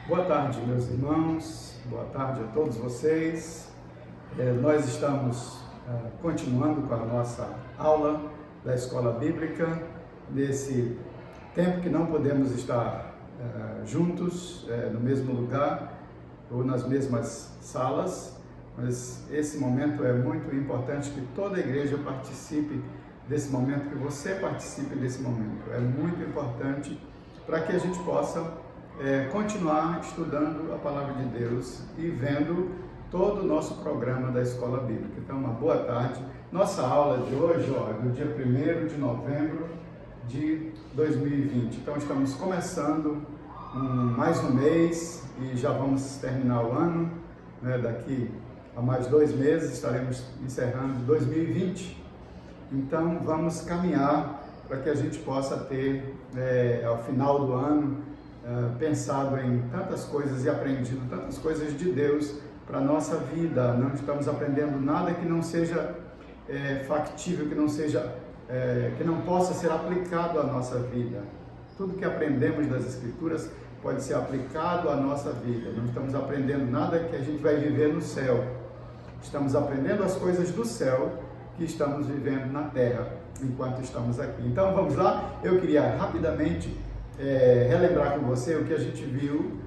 Boa tarde, meus irmãos, boa tarde a todos vocês. Nós estamos continuando com a nossa aula da Escola Bíblica, nesse tempo que não podemos estar juntos no mesmo lugar ou nas mesmas salas, mas esse momento é muito importante que toda a igreja participe desse momento, que você participe desse momento. É muito importante para que a gente possa continuar estudando a Palavra de Deus e vendo todo o nosso programa da Escola Bíblica. Então, uma boa tarde. Nossa aula de hoje é do dia 1º de novembro de 2020. Então, estamos começando mais um mês e já vamos terminar o ano, né? Daqui a mais 2 meses estaremos encerrando 2020. Então, vamos caminhar para que a gente possa ter, ao final do ano, pensado em tantas coisas e aprendido tantas coisas de Deus para a nossa vida. Não estamos aprendendo nada que não seja factível, que não possa ser aplicado à nossa vida. Tudo que aprendemos das Escrituras pode ser aplicado à nossa vida. Não estamos aprendendo nada que a gente vai viver no céu. Estamos aprendendo as coisas do céu que estamos vivendo na terra enquanto estamos aqui. Então vamos lá. Eu queria rapidamente relembrar com você o que a gente viu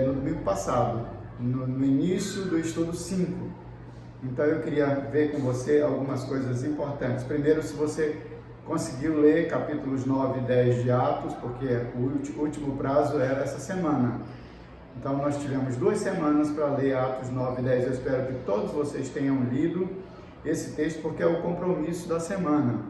no domingo passado, no início do estudo 5. Então eu queria ver com você algumas coisas importantes. Primeiro, se você conseguiu ler capítulos 9 e 10 de Atos, porque o último prazo era essa semana. Então nós tivemos 2 semanas para ler Atos 9 e 10. Eu espero que todos vocês tenham lido esse texto, porque é o compromisso da semana,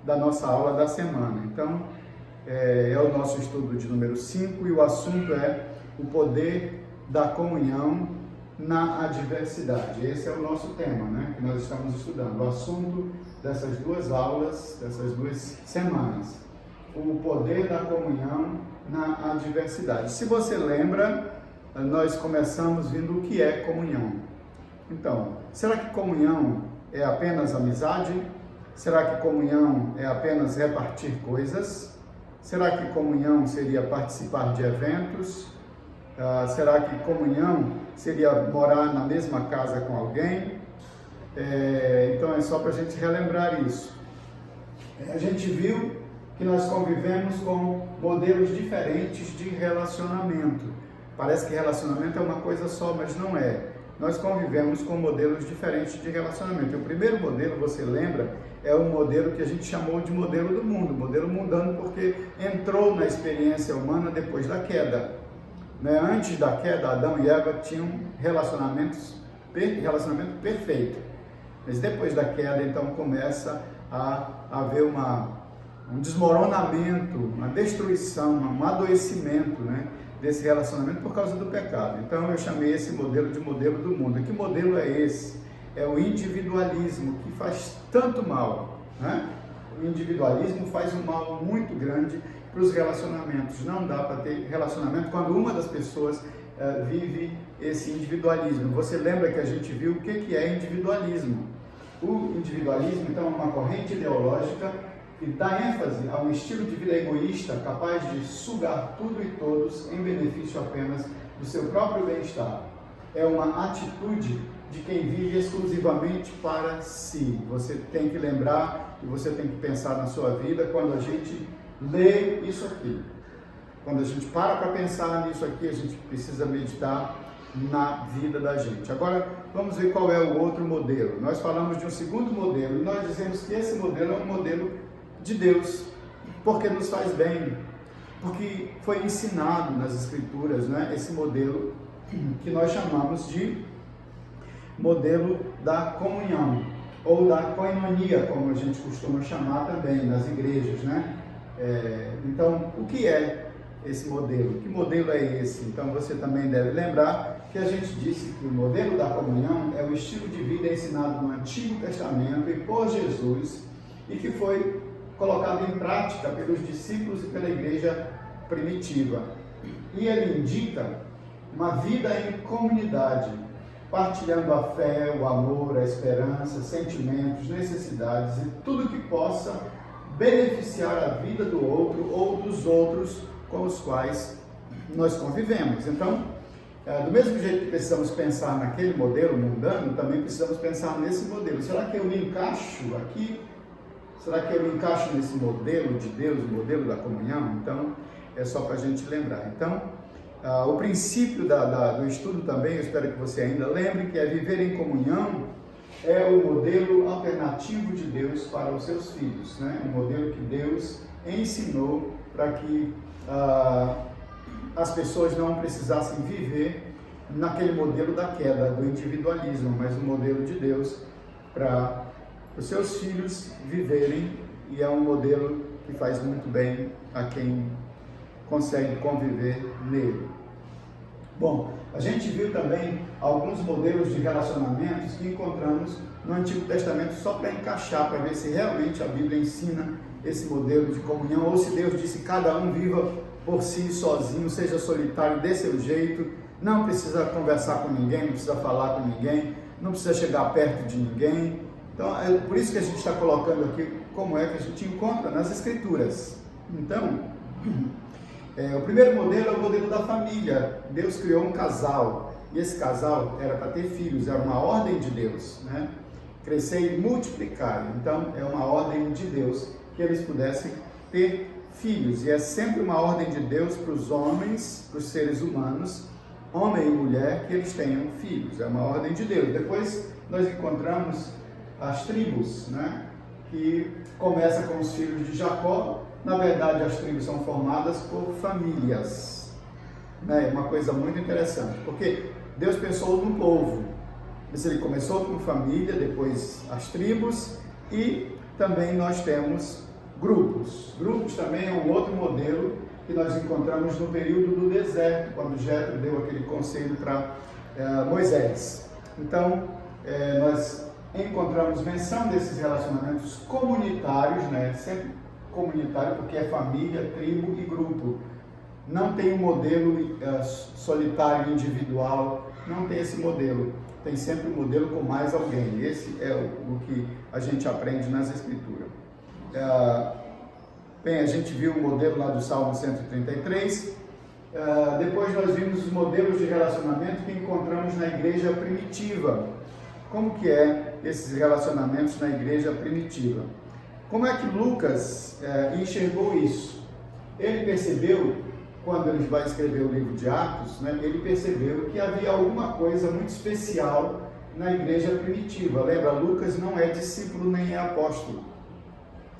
da nossa aula da semana. Então, é o nosso estudo de número 5 e o assunto é o poder da comunhão na adversidade. Esse é o nosso tema, né, que nós estamos estudando, o assunto dessas 2 aulas, dessas 2 semanas, o poder da comunhão na adversidade. Se você lembra, nós começamos vendo o que é comunhão. Então, será que comunhão é apenas amizade? Será que comunhão é apenas repartir coisas? Será que comunhão seria participar de eventos? Será que comunhão seria morar na mesma casa com alguém? Então é só para a gente relembrar isso. A gente viu que nós convivemos com modelos diferentes de relacionamento. Parece que relacionamento é uma coisa só, mas não é. Nós convivemos com modelos diferentes de relacionamento. E o primeiro modelo, você lembra, é o modelo que a gente chamou de modelo do mundo, modelo mundano, porque entrou na experiência humana depois da queda. Antes da queda, Adão e Eva tinham relacionamento perfeito. Mas depois da queda, então, começa a haver um desmoronamento, uma destruição, um adoecimento, desse relacionamento por causa do pecado. Então eu chamei esse modelo de modelo do mundo. E que modelo é esse? É o individualismo, que faz tanto mal, O individualismo faz um mal muito grande para os relacionamentos. Não dá para ter relacionamento quando uma das pessoas vive esse individualismo. Você lembra que a gente viu o que é individualismo? O individualismo, então, é uma corrente ideológica que dá ênfase a um estilo de vida egoísta, capaz de sugar tudo e todos em benefício apenas do seu próprio bem-estar. É uma atitude de quem vive exclusivamente para si. Você tem que lembrar e você tem que pensar na sua vida quando a gente lê isso aqui. Quando a gente para pensar nisso aqui, a gente precisa meditar na vida da gente. Agora, vamos ver qual é o outro modelo. Nós falamos de um segundo modelo e nós dizemos que esse modelo é um modelo de Deus, porque nos faz bem, porque foi ensinado nas Escrituras, esse modelo que nós chamamos de modelo da comunhão, ou da koinonia, como a gente costuma chamar também nas igrejas, Então, o que é esse modelo? Que modelo é esse? Então, você também deve lembrar que a gente disse que o modelo da comunhão é o estilo de vida ensinado no Antigo Testamento e por Jesus, e que foi colocado em prática pelos discípulos e pela igreja primitiva. E ele indica uma vida em comunidade, partilhando a fé, o amor, a esperança, sentimentos, necessidades e tudo que possa beneficiar a vida do outro ou dos outros com os quais nós convivemos. Então, do mesmo jeito que precisamos pensar naquele modelo mundano, também precisamos pensar nesse modelo. Será que eu me encaixo aqui? Será que eu me encaixo nesse modelo de Deus, o modelo da comunhão? Então, é só para a gente lembrar. Então, o princípio do estudo também, eu espero que você ainda lembre, que é viver em comunhão, é o modelo alternativo de Deus para os seus filhos, né? Um modelo que Deus ensinou para que as pessoas não precisassem viver naquele modelo da queda, do individualismo, mas o modelo de Deus para os seus filhos viverem, e é um modelo que faz muito bem a quem consegue conviver nele. Bom, a gente viu também alguns modelos de relacionamentos que encontramos no Antigo Testamento só para encaixar, para ver se realmente a Bíblia ensina esse modelo de comunhão, ou se Deus disse cada um viva por si sozinho, seja solitário, dê seu jeito, não precisa conversar com ninguém, não precisa falar com ninguém, não precisa chegar perto de ninguém. Então, é por isso que a gente está colocando aqui como é que a gente encontra nas Escrituras. Então, o primeiro modelo é o modelo da família. Deus criou um casal, e esse casal era para ter filhos, era uma ordem de Deus, né? Crescer e multiplicar. Então, é uma ordem de Deus que eles pudessem ter filhos, e é sempre uma ordem de Deus para os homens, para os seres humanos, homem e mulher, que eles tenham filhos, é uma ordem de Deus. Depois nós encontramos as tribos, né, que começa com os filhos de Jacó. Na verdade, as tribos são formadas por famílias, né? É uma coisa muito interessante, porque Deus pensou no povo, mas ele começou com família, depois as tribos, e também nós temos grupos. Grupos também é um outro modelo que nós encontramos no período do deserto, quando Jetro deu aquele conselho para Moisés. Então, nós encontramos menção desses relacionamentos comunitários, né? Sempre comunitário, porque é família, tribo e grupo. Não tem um modelo solitário, individual, não tem esse modelo. Tem sempre um modelo com mais alguém. Esse é o que a gente aprende nas Escrituras. Bem, a gente viu o modelo lá do Salmo 133. Depois nós vimos os modelos de relacionamento que encontramos na igreja primitiva. Como que é esses relacionamentos na igreja primitiva? Como é que Lucas enxergou isso? Ele percebeu, quando ele vai escrever o livro de Atos, né, ele percebeu que havia alguma coisa muito especial na igreja primitiva. Lembra, Lucas não é discípulo nem é apóstolo.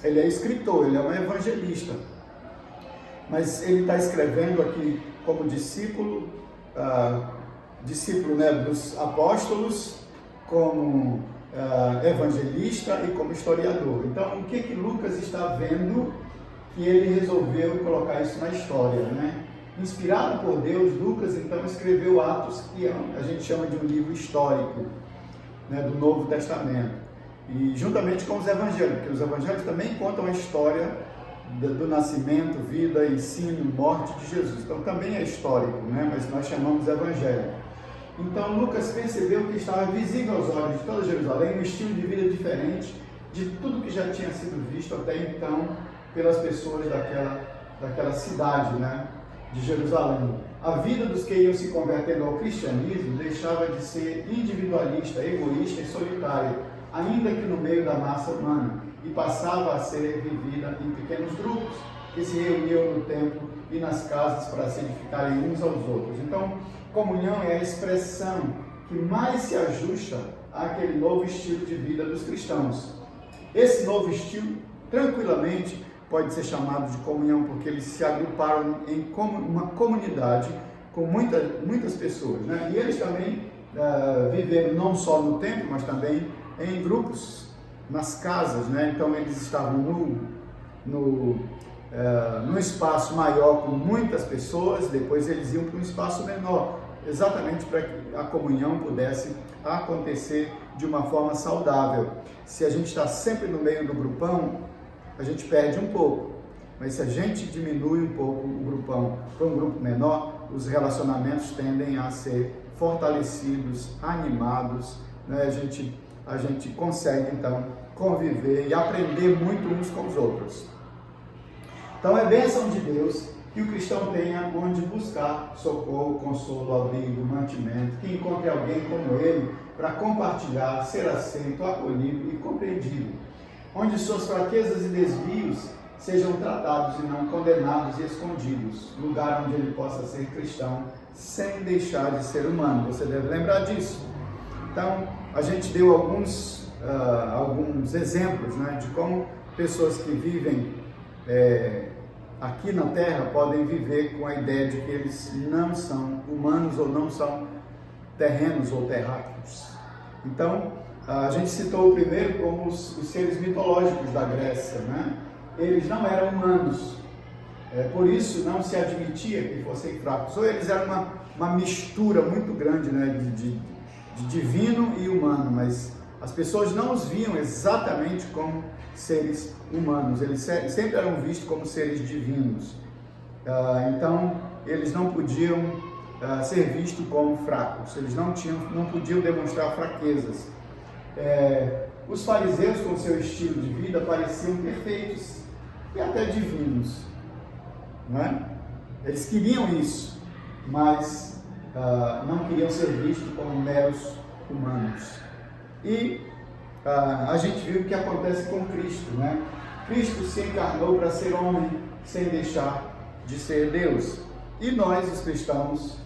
Ele é escritor, ele é um evangelista. Mas ele está escrevendo aqui como discípulo, né, dos apóstolos, como evangelista e como historiador. Então, o que Lucas está vendo que ele resolveu colocar isso na história, né? Inspirado por Deus, Lucas então escreveu Atos, que a gente chama de um livro histórico, né, do Novo Testamento, e juntamente com os evangelhos, porque os evangelhos também contam a história do nascimento, vida, ensino, morte de Jesus. Então também é histórico, né? Mas nós chamamos de evangelho. Então Lucas percebeu que estava visível aos olhos de toda Jerusalém um estilo de vida diferente de tudo que já tinha sido visto até então pelas pessoas daquela cidade, né, de Jerusalém. A vida dos que iam se convertendo ao cristianismo deixava de ser individualista, egoísta e solitária, ainda que no meio da massa humana, e passava a ser vivida em pequenos grupos que se reuniam no templo e nas casas para se edificarem uns aos outros. Então, comunhão é a expressão que mais se ajusta àquele novo estilo de vida dos cristãos. Esse novo estilo, tranquilamente, pode ser chamado de comunhão, porque eles se agruparam em uma comunidade com muitas pessoas, né? E eles também viveram não só no templo, mas também em grupos, nas casas, né? Então eles estavam num espaço maior com muitas pessoas, depois eles iam para um espaço menor, exatamente para que a comunhão pudesse acontecer de uma forma saudável. Se a gente está sempre no meio do grupão, a gente perde um pouco, mas se a gente diminui um pouco o grupão para um grupo menor, os relacionamentos tendem a ser fortalecidos, animados, né? A gente consegue então conviver e aprender muito uns com os outros. Então é bênção de Deus que o cristão tenha onde buscar socorro, consolo, abrigo, mantimento, que encontre alguém como ele para compartilhar, ser aceito, acolhido e compreendido, onde suas fraquezas e desvios sejam tratados e não condenados e escondidos, lugar onde ele possa ser cristão sem deixar de ser humano. Você deve lembrar disso. Então, a gente deu alguns exemplos, né, de como pessoas que vivem aqui na Terra podem viver com a ideia de que eles não são humanos ou não são terrenos ou terráqueos. Então, a gente citou o primeiro como os seres mitológicos da Grécia, né? Eles não eram humanos, por isso não se admitia que fossem fracos, ou eles eram uma mistura muito grande, né, de divino e humano, mas as pessoas não os viam exatamente como seres humanos, eles sempre eram vistos como seres divinos. Então, eles não podiam ser vistos como fracos, eles não podiam demonstrar fraquezas. Os fariseus, com seu estilo de vida, pareciam perfeitos e até divinos, não é? Eles queriam isso, mas não queriam ser vistos como meros humanos. E a gente viu o que acontece com Cristo, né? Cristo se encarnou para ser homem sem deixar de ser Deus. E nós, os cristãos,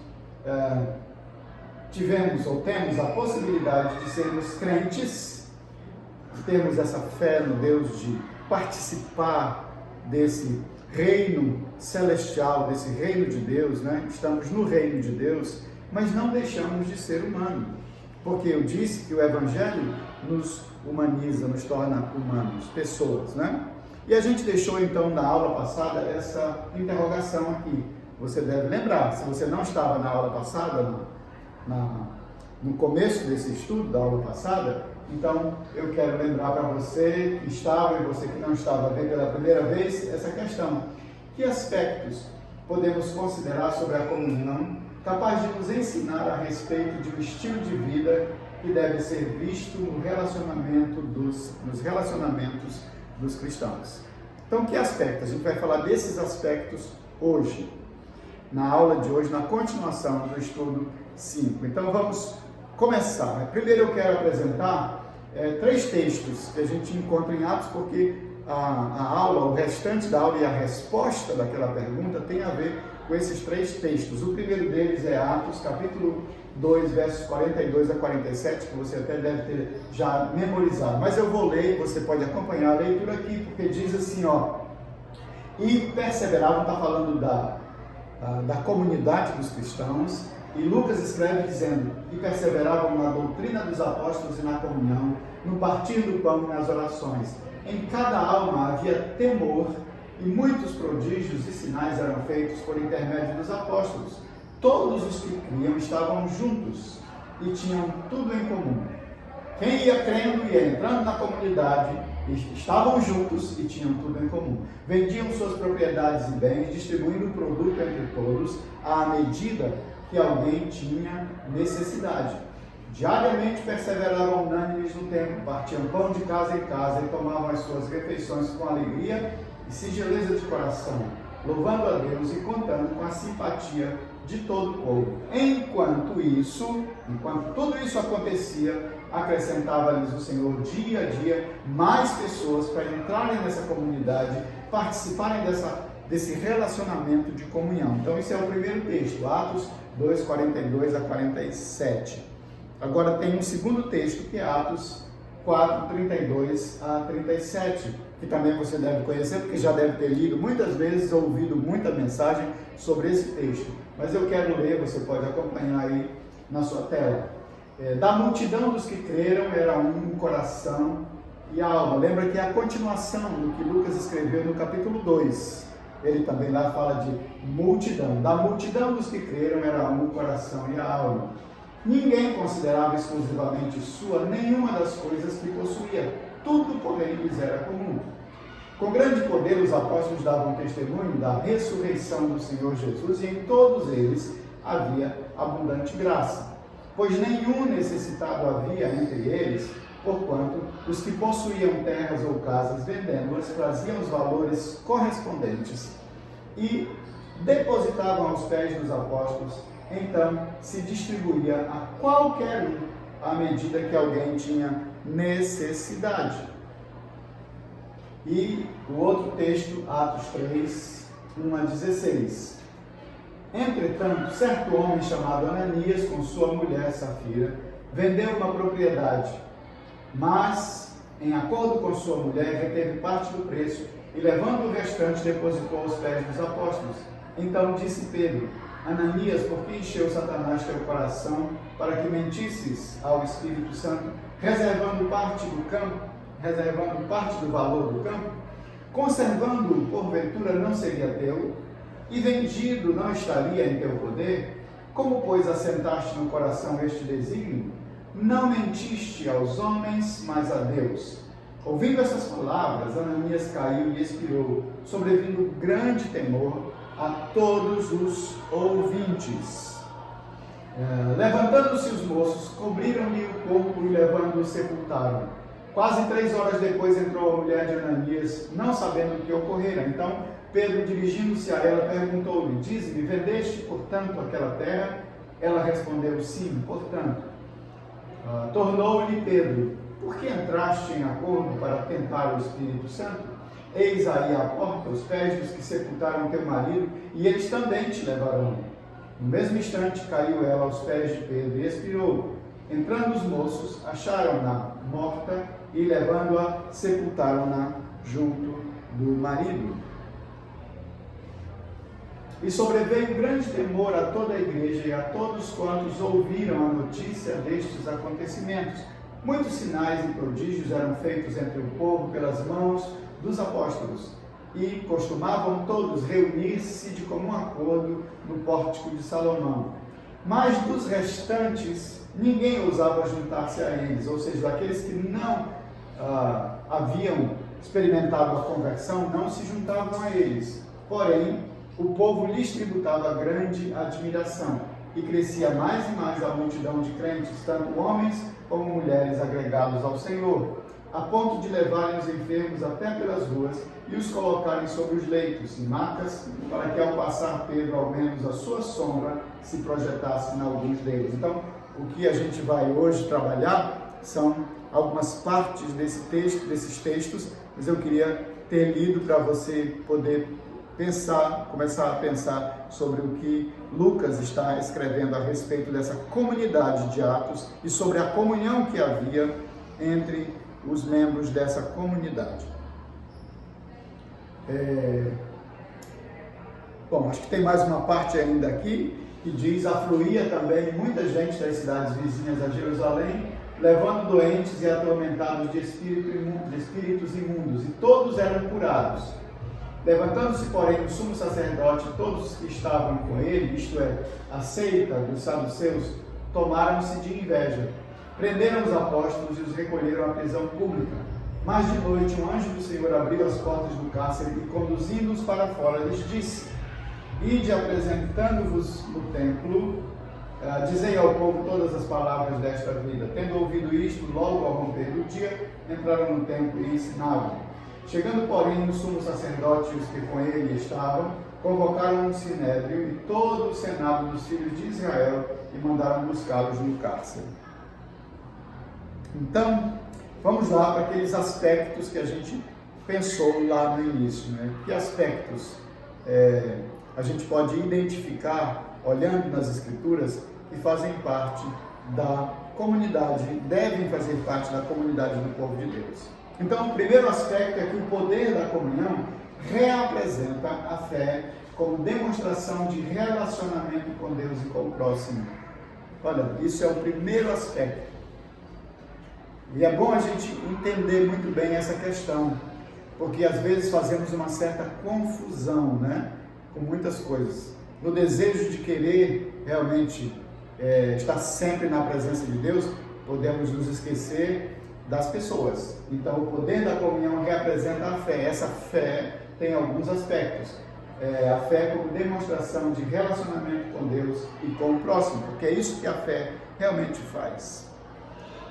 temos a possibilidade de sermos crentes, de termos essa fé no Deus, de participar desse reino celestial, desse reino de Deus, né? Estamos no reino de Deus, mas não deixamos de ser humano, porque eu disse que o Evangelho nos humaniza, nos torna humanos, pessoas, né? E a gente deixou então na aula passada essa interrogação aqui. Você deve lembrar, se você não estava na aula passada, no começo desse estudo da aula passada, então eu quero lembrar para você que estava e você que não estava vendo pela primeira vez essa questão. Que aspectos podemos considerar sobre a comunhão capaz de nos ensinar a respeito de um estilo de vida que deve ser visto nos relacionamentos dos cristãos? Então, que aspectos? A gente vai falar desses aspectos hoje, na aula de hoje, na continuação do estudo 5. Então, vamos começar. Primeiro eu quero apresentar 3 textos que a gente encontra em Atos, porque a aula, o restante da aula e a resposta daquela pergunta tem a ver com esses 3 textos. O primeiro deles é Atos, capítulo 2, versos 42 a 47, que você até deve ter já memorizado. Mas eu vou ler, você pode acompanhar a leitura aqui, porque diz assim, e perseveravam, está falando da comunidade dos cristãos, e Lucas escreve dizendo, e perseveravam na doutrina dos apóstolos e na comunhão, no partir do pão e nas orações. Em cada alma havia temor, e muitos prodígios e sinais eram feitos por intermédio dos apóstolos. Todos os que criam estavam juntos e tinham tudo em comum. Quem ia crendo ia entrando na comunidade, estavam juntos e tinham tudo em comum. Vendiam suas propriedades e bens, distribuindo o produto entre todos, à medida que alguém tinha necessidade. Diariamente perseveravam unânimes no templo, partiam pão de casa em casa e tomavam as suas refeições com alegria e singeleza de coração, louvando a Deus e contando com a simpatia de todo o povo. Enquanto tudo isso acontecia, acrescentava-lhes o Senhor dia a dia mais pessoas para entrarem nessa comunidade, participarem desse relacionamento de comunhão. Então esse é o primeiro texto, Atos 2, 42 a 47. Agora tem um segundo texto que é Atos 4, 32 a 37, que também você deve conhecer, porque já deve ter lido muitas vezes, ouvido muita mensagem sobre esse texto. Mas eu quero ler, você pode acompanhar aí na sua tela. Da multidão dos que creram era um coração e alma. Lembra que é a continuação do que Lucas escreveu no capítulo 2. Ele também lá fala de multidão. Da multidão dos que creram era um coração e alma. Ninguém considerava exclusivamente sua nenhuma das coisas que possuía. Tudo, porém, lhes era comum. Com grande poder, os apóstolos davam testemunho da ressurreição do Senhor Jesus e em todos eles havia abundante graça. Pois nenhum necessitado havia entre eles, porquanto os que possuíam terras ou casas, vendendo-as, traziam os valores correspondentes e depositavam aos pés dos apóstolos, então se distribuía a qualquer um à medida que alguém tinha necessidade. E o outro texto, Atos 3, 1 a 16. Entretanto, certo homem chamado Ananias, com sua mulher Safira, vendeu uma propriedade, mas, em acordo com sua mulher, reteve parte do preço e, levando o restante, depositou aos pés dos apóstolos. Então disse Pedro: Ananias, por que encheu Satanás teu coração para que mentisses ao Espírito Santo, reservando parte do valor do campo? Conservando-o, porventura, não seria teu? E vendido, não estaria em teu poder? Como, pois, assentaste no coração este desígnio? Não mentiste aos homens, mas a Deus. Ouvindo essas palavras, Ananias caiu e expirou, sobrevindo grande temor a todos os ouvintes. Levantando-se os moços, cobriram-lhe o corpo e, levando-o, sepultaram. Quase 3 horas depois entrou a mulher de Ananias, não sabendo o que ocorrera. Então Pedro, dirigindo-se a ela, perguntou-lhe: Dize-me, vendeste, portanto, aquela terra? Ela respondeu: Sim, portanto. Tornou-lhe Pedro: Por que entraste em acordo para tentar o Espírito Santo? Eis aí a porta, os pés dos que sepultaram teu marido, e eles também te levarão. No mesmo instante caiu ela aos pés de Pedro e expirou. Entrando os moços, acharam-na morta e, levando-a, sepultaram-na junto do marido. E sobreveio grande temor a toda a igreja e a todos quantos ouviram a notícia destes acontecimentos. Muitos sinais e prodígios eram feitos entre o povo pelas mãos dos apóstolos, e costumavam todos reunir-se de comum acordo no pórtico de Salomão. Mas dos restantes, ninguém ousava juntar-se a eles, ou seja, daqueles que não haviam experimentado a conversão, não se juntavam a eles. Porém, o povo lhes tributava grande admiração, e crescia mais e mais a multidão de crentes, tanto homens como mulheres agregados ao Senhor, a ponto de levarem os enfermos até pelas ruas e os colocarem sobre os leitos e macas, para que, ao passar Pedro, ao menos a sua sombra se projetasse em alguns deles. Então, o que a gente vai hoje trabalhar são algumas partes desses textos, mas eu queria ter lido para você poder pensar, começar a pensar sobre o que Lucas está escrevendo a respeito dessa comunidade de Atos e sobre a comunhão que havia entre os membros dessa comunidade. Bom, acho que tem mais uma parte ainda aqui, que diz: afluía também muita gente das cidades vizinhas a Jerusalém, levando doentes e atormentados de espíritos imundos, e todos eram curados. Levantando-se, porém, o sumo sacerdote e todos os que estavam com ele, isto é, a seita dos saduceus, tomaram-se de inveja. Prenderam os apóstolos e os recolheram à prisão pública. Mas de noite um anjo do Senhor abriu as portas do cárcere e, conduzindo-os para fora, lhes disse: Ide, apresentando-vos no templo, dizei ao povo todas as palavras desta vida. Tendo ouvido isto, logo ao romper do dia, entraram no templo e ensinavam. Chegando, porém, o sumo sacerdote e os que com ele estavam, convocaram um sinédrio e todo o senado dos filhos de Israel e mandaram buscá-los no cárcere. Então, vamos lá para aqueles aspectos que a gente pensou lá no início, né? Que aspectos a gente pode identificar, olhando nas Escrituras, que fazem parte da comunidade, devem fazer parte da comunidade do povo de Deus. Então, o primeiro aspecto é que o poder da comunhão reapresenta a fé como demonstração de relacionamento com Deus e com o próximo. Olha, isso é o primeiro aspecto. E é bom a gente entender muito bem essa questão, porque às vezes fazemos uma certa confusão, né, com muitas coisas. No desejo de querer realmente estar sempre na presença de Deus, podemos nos esquecer das pessoas. Então, o poder da comunhão representa a fé. Essa fé tem alguns aspectos. A fé como demonstração de relacionamento com Deus e com o próximo, porque é isso que a fé realmente faz.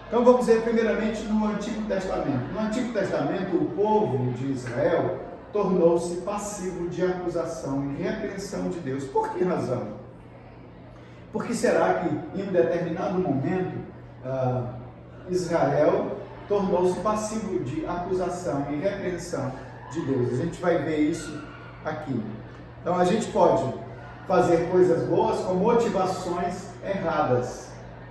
Então, vamos ver primeiramente no Antigo Testamento. No Antigo Testamento, o povo de Israel tornou-se passivo de acusação e repreensão de Deus. Por que razão? Porque será que em um determinado momento Israel tornou-se passivo de acusação e repreensão de Deus? A gente vai ver isso aqui. Então a gente pode fazer coisas boas com motivações erradas.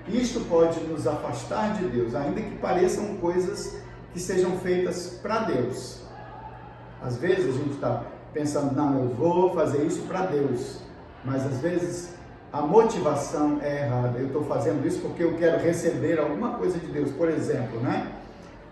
Isto pode nos afastar de Deus, ainda que pareçam coisas que sejam feitas para Deus. Às vezes a gente está pensando, não, eu vou fazer isso para Deus, mas às vezes a motivação é errada. Eu estou fazendo isso porque eu quero receber alguma coisa de Deus, por exemplo, né?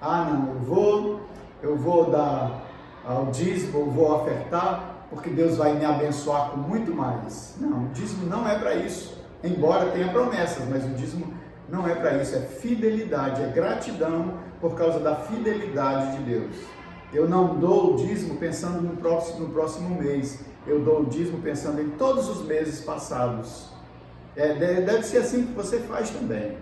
Não, eu vou dar ao dízimo, eu vou ofertar, porque Deus vai me abençoar com muito mais. Não, o dízimo não é para isso, embora tenha promessas, mas o dízimo não é para isso, é fidelidade, é gratidão por causa da fidelidade de Deus. Eu não dou o dízimo pensando no próximo mês, eu dou o dízimo pensando em todos os meses passados. Deve ser assim que você faz também.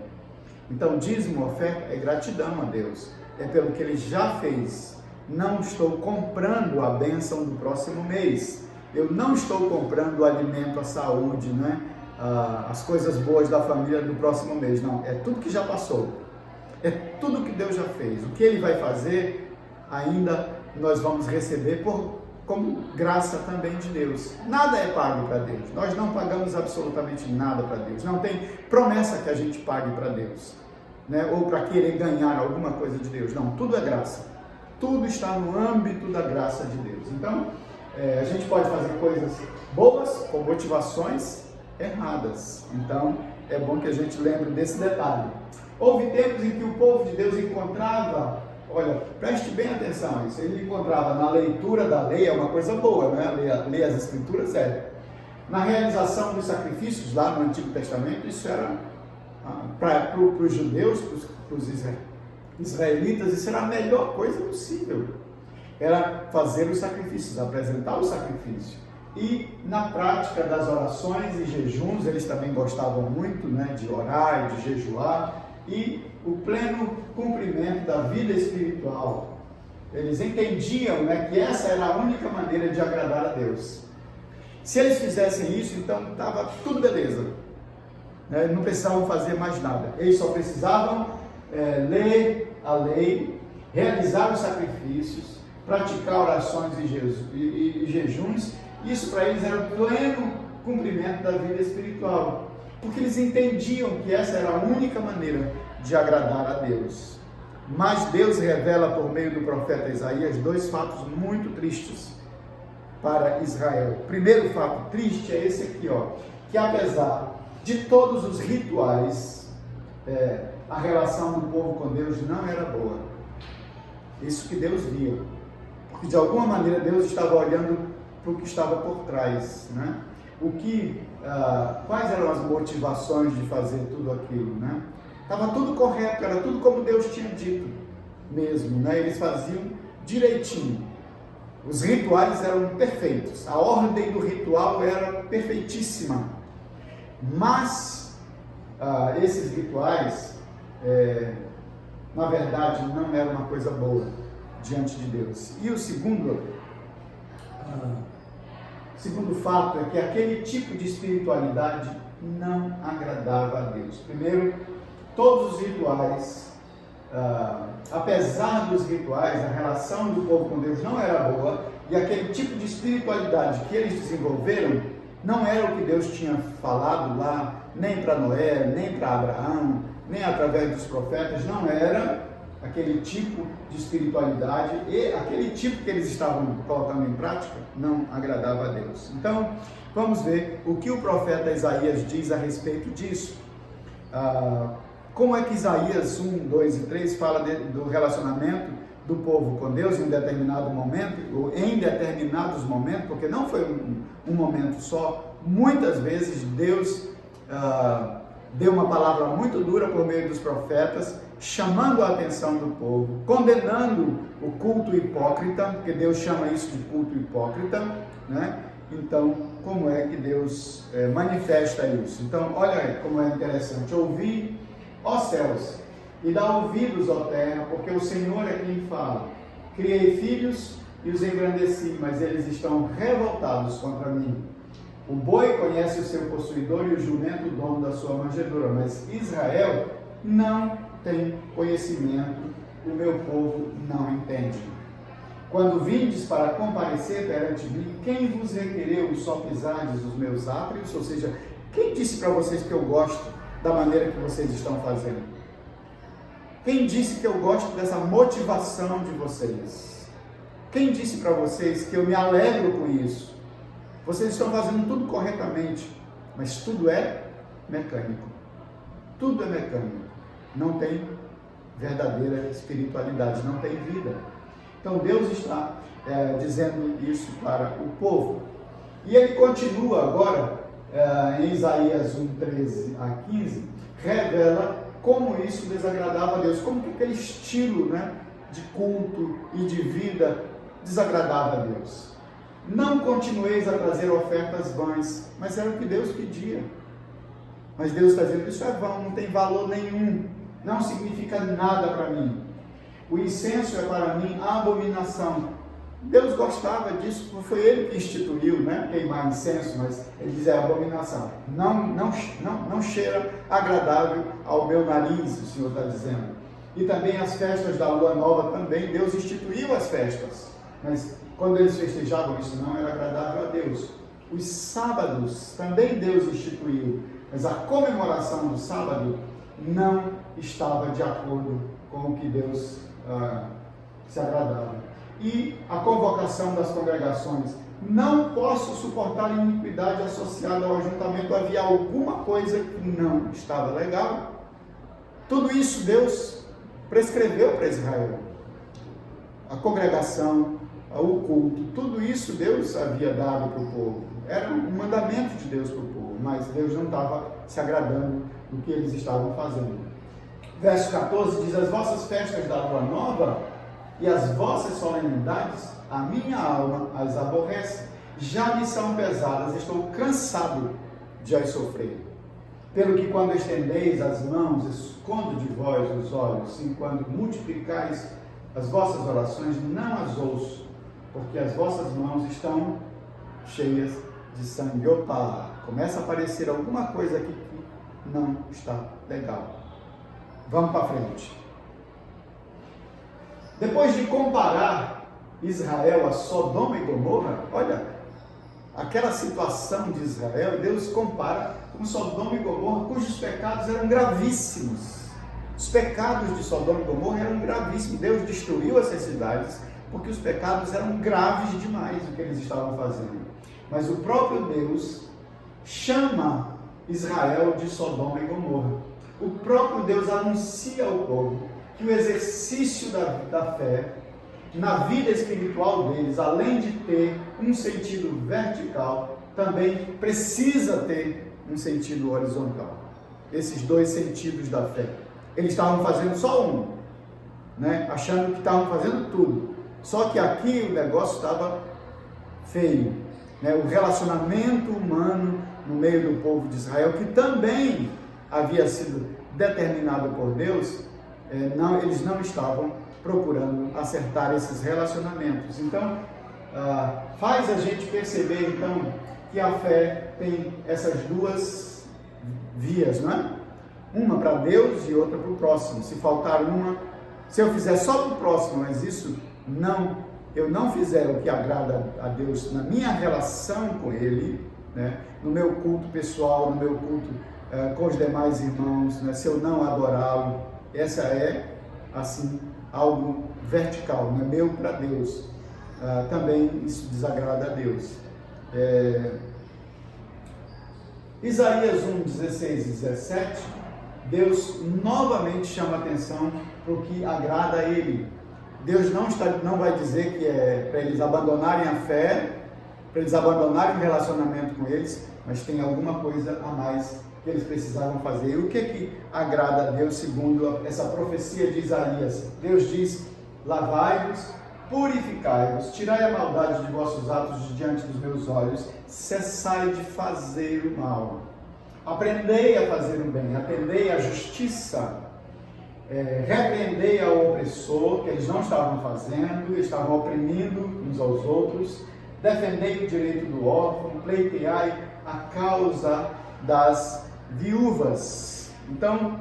Então, dízimo, oferta, é gratidão a Deus, é pelo que Ele já fez. Não estou comprando a bênção do próximo mês, eu não estou comprando o alimento, a saúde, né? As coisas boas da família do próximo mês, não, é tudo que já passou, é tudo que Deus já fez. O que Ele vai fazer, ainda nós vamos receber como graça também de Deus. Nada é pago para Deus, nós não pagamos absolutamente nada para Deus, não tem promessa que a gente pague para Deus, né? Ou para querer ganhar alguma coisa de Deus, não, tudo é graça. Tudo está no âmbito da graça de Deus. Então, a gente pode fazer coisas boas com motivações erradas. Então, é bom que a gente lembre desse detalhe. Houve tempos em que o povo de Deus encontrava, olha, preste bem atenção a isso, ele encontrava na leitura da lei, é uma coisa boa, né? Ler as Escrituras é. Na realização dos sacrifícios lá no Antigo Testamento, isso era para os judeus, para os israelitas, isso era a melhor coisa possível. Era fazer os sacrifícios, apresentar o sacrifício. E na prática das orações e jejuns, eles também gostavam muito, né, de orar e de jejuar, e o pleno cumprimento da vida espiritual. Eles entendiam, né, que essa era a única maneira de agradar a Deus. Se eles fizessem isso, então estava tudo beleza, né? Não precisavam fazer mais nada. Eles só precisavam ler a lei, realizar os sacrifícios, praticar orações e jejuns. Isso para eles era o pleno cumprimento da vida espiritual, porque eles entendiam que essa era a única maneira de agradar a Deus. Mas Deus revela por meio do profeta Isaías dois fatos muito tristes para Israel. O primeiro fato triste é esse aqui, que apesar de todos os rituais, a relação do povo com Deus não era boa. Isso que Deus via, porque de alguma maneira Deus estava olhando para o que estava por trás, né? Quais eram as motivações de fazer tudo aquilo, né? Estava tudo correto, era tudo como Deus tinha dito mesmo, né? Eles faziam direitinho, os rituais eram perfeitos, a ordem do ritual era perfeitíssima, mas esses rituais, na verdade, não era uma coisa boa diante de Deus. E o segundo fato é que aquele tipo de espiritualidade não agradava a Deus. Primeiro, todos os rituais, apesar dos rituais, a relação do povo com Deus não era boa, e aquele tipo de espiritualidade que eles desenvolveram não era o que Deus tinha falado lá, nem para Noé, nem para Abraão, nem através dos profetas, não era aquele tipo de espiritualidade, e aquele tipo que eles estavam colocando em prática não agradava a Deus. Então, vamos ver o que o profeta Isaías diz a respeito disso. Como é que Isaías 1, 2 e 3 fala do relacionamento do povo com Deus em um determinado momento, ou em determinados momentos, porque não foi um momento só. Muitas vezes Deus deu uma palavra muito dura por meio dos profetas, chamando a atenção do povo, condenando o culto hipócrita, porque Deus chama isso de culto hipócrita, né? Então, como é que Deus manifesta isso? Então, olha como é interessante. Ouvi, ó céus, e dá ouvidos, ó terra, porque o Senhor é quem fala. Criei filhos e os engrandeci, mas eles estão revoltados contra mim. O boi conhece o seu possuidor e o jumento o dono da sua manjedoura, mas Israel não tem conhecimento, o meu povo não entende. Quando vindes para comparecer perante mim, quem vos requereu só pisardes os meus átrios? Ou seja, quem disse para vocês que eu gosto da maneira que vocês estão fazendo? Quem disse que eu gosto dessa motivação de vocês? Quem disse para vocês que eu me alegro com isso? Vocês estão fazendo tudo corretamente, mas tudo é mecânico. Tudo é mecânico. Não tem verdadeira espiritualidade, não tem vida. Então Deus está dizendo isso para o povo. E ele continua agora, em Isaías 1, 13 a 15, revela como isso desagradava a Deus, como que aquele estilo, de culto e de vida desagradava a Deus. Não continueis a trazer ofertas vãs, mas era o que Deus pedia. Mas Deus está dizendo que isso é vão, não tem valor nenhum, não significa nada para mim. O incenso é para mim abominação. Deus gostava disso, foi Ele que instituiu, queimar incenso, mas Ele diz abominação. Não cheira agradável ao meu nariz, o Senhor está dizendo. E também as festas da lua nova também, Deus instituiu as festas. Mas quando eles festejavam, isso não era agradável a Deus. Os sábados também Deus instituiu, mas a comemoração do sábado não estava de acordo com o que Deus se agradava. E a convocação das congregações. Não posso suportar iniquidade associada ao ajuntamento. Havia alguma coisa que não estava legal. Tudo isso Deus prescreveu para Israel. A congregação, o culto, tudo isso Deus havia dado para o povo. Era um mandamento de Deus para o povo, mas Deus não estava se agradando do que eles estavam fazendo. Verso 14 diz: as vossas festas da lua nova e as vossas solenidades, a minha alma as aborrece, já me são pesadas, estou cansado de as sofrer. Pelo que quando estendeis as mãos, escondo de vós os olhos, enquanto multiplicais as vossas orações, não as ouço, porque as vossas mãos estão cheias de sangue. Opa, começa a aparecer alguma coisa aqui que não está legal. Vamos para frente. Depois de comparar Israel a Sodoma e Gomorra, olha, aquela situação de Israel, Deus compara com Sodoma e Gomorra, cujos pecados eram gravíssimos. Os pecados de Sodoma e Gomorra eram gravíssimos. Deus destruiu essas cidades porque os pecados eram graves demais o que eles estavam fazendo. Mas o próprio Deus chama Israel de Sodoma e Gomorra. O próprio Deus anuncia ao povo que o exercício da fé na vida espiritual deles, além de ter um sentido vertical, também precisa ter um sentido horizontal. Esses dois sentidos da fé. Eles estavam fazendo só um, achando que estavam fazendo tudo. Só que aqui o negócio estava feio. O relacionamento humano no meio do povo de Israel, que também havia sido determinado por Deus, eles não estavam procurando acertar esses relacionamentos. Então, faz a gente perceber, então, que a fé tem essas duas vias, Uma para Deus e outra para o próximo. Se faltar uma, se eu fizer só para o próximo, mas eu não fizer o que agrada a Deus na minha relação com Ele, no meu culto pessoal, no meu culto com os demais irmãos, se eu não adorá-lo, essa é, assim, algo vertical, meu para Deus. Também isso desagrada a Deus. Isaías 1, 16 e 17, Deus novamente chama a atenção para o que agrada a Ele. Deus não vai dizer que é para eles abandonarem a fé, para eles abandonarem o relacionamento com eles, mas tem alguma coisa a mais que eles precisavam fazer. E o que agrada a Deus segundo essa profecia de Isaías? Deus diz: lavai-vos, purificai-vos, tirai a maldade de vossos atos de diante dos meus olhos, cessai de fazer o mal. Aprendei a fazer o bem, atendei à justiça. repreendei ao opressor, que eles não estavam fazendo, estavam oprimindo uns aos outros, defendei o direito do órfão, pleiteai a causa das viúvas. Então,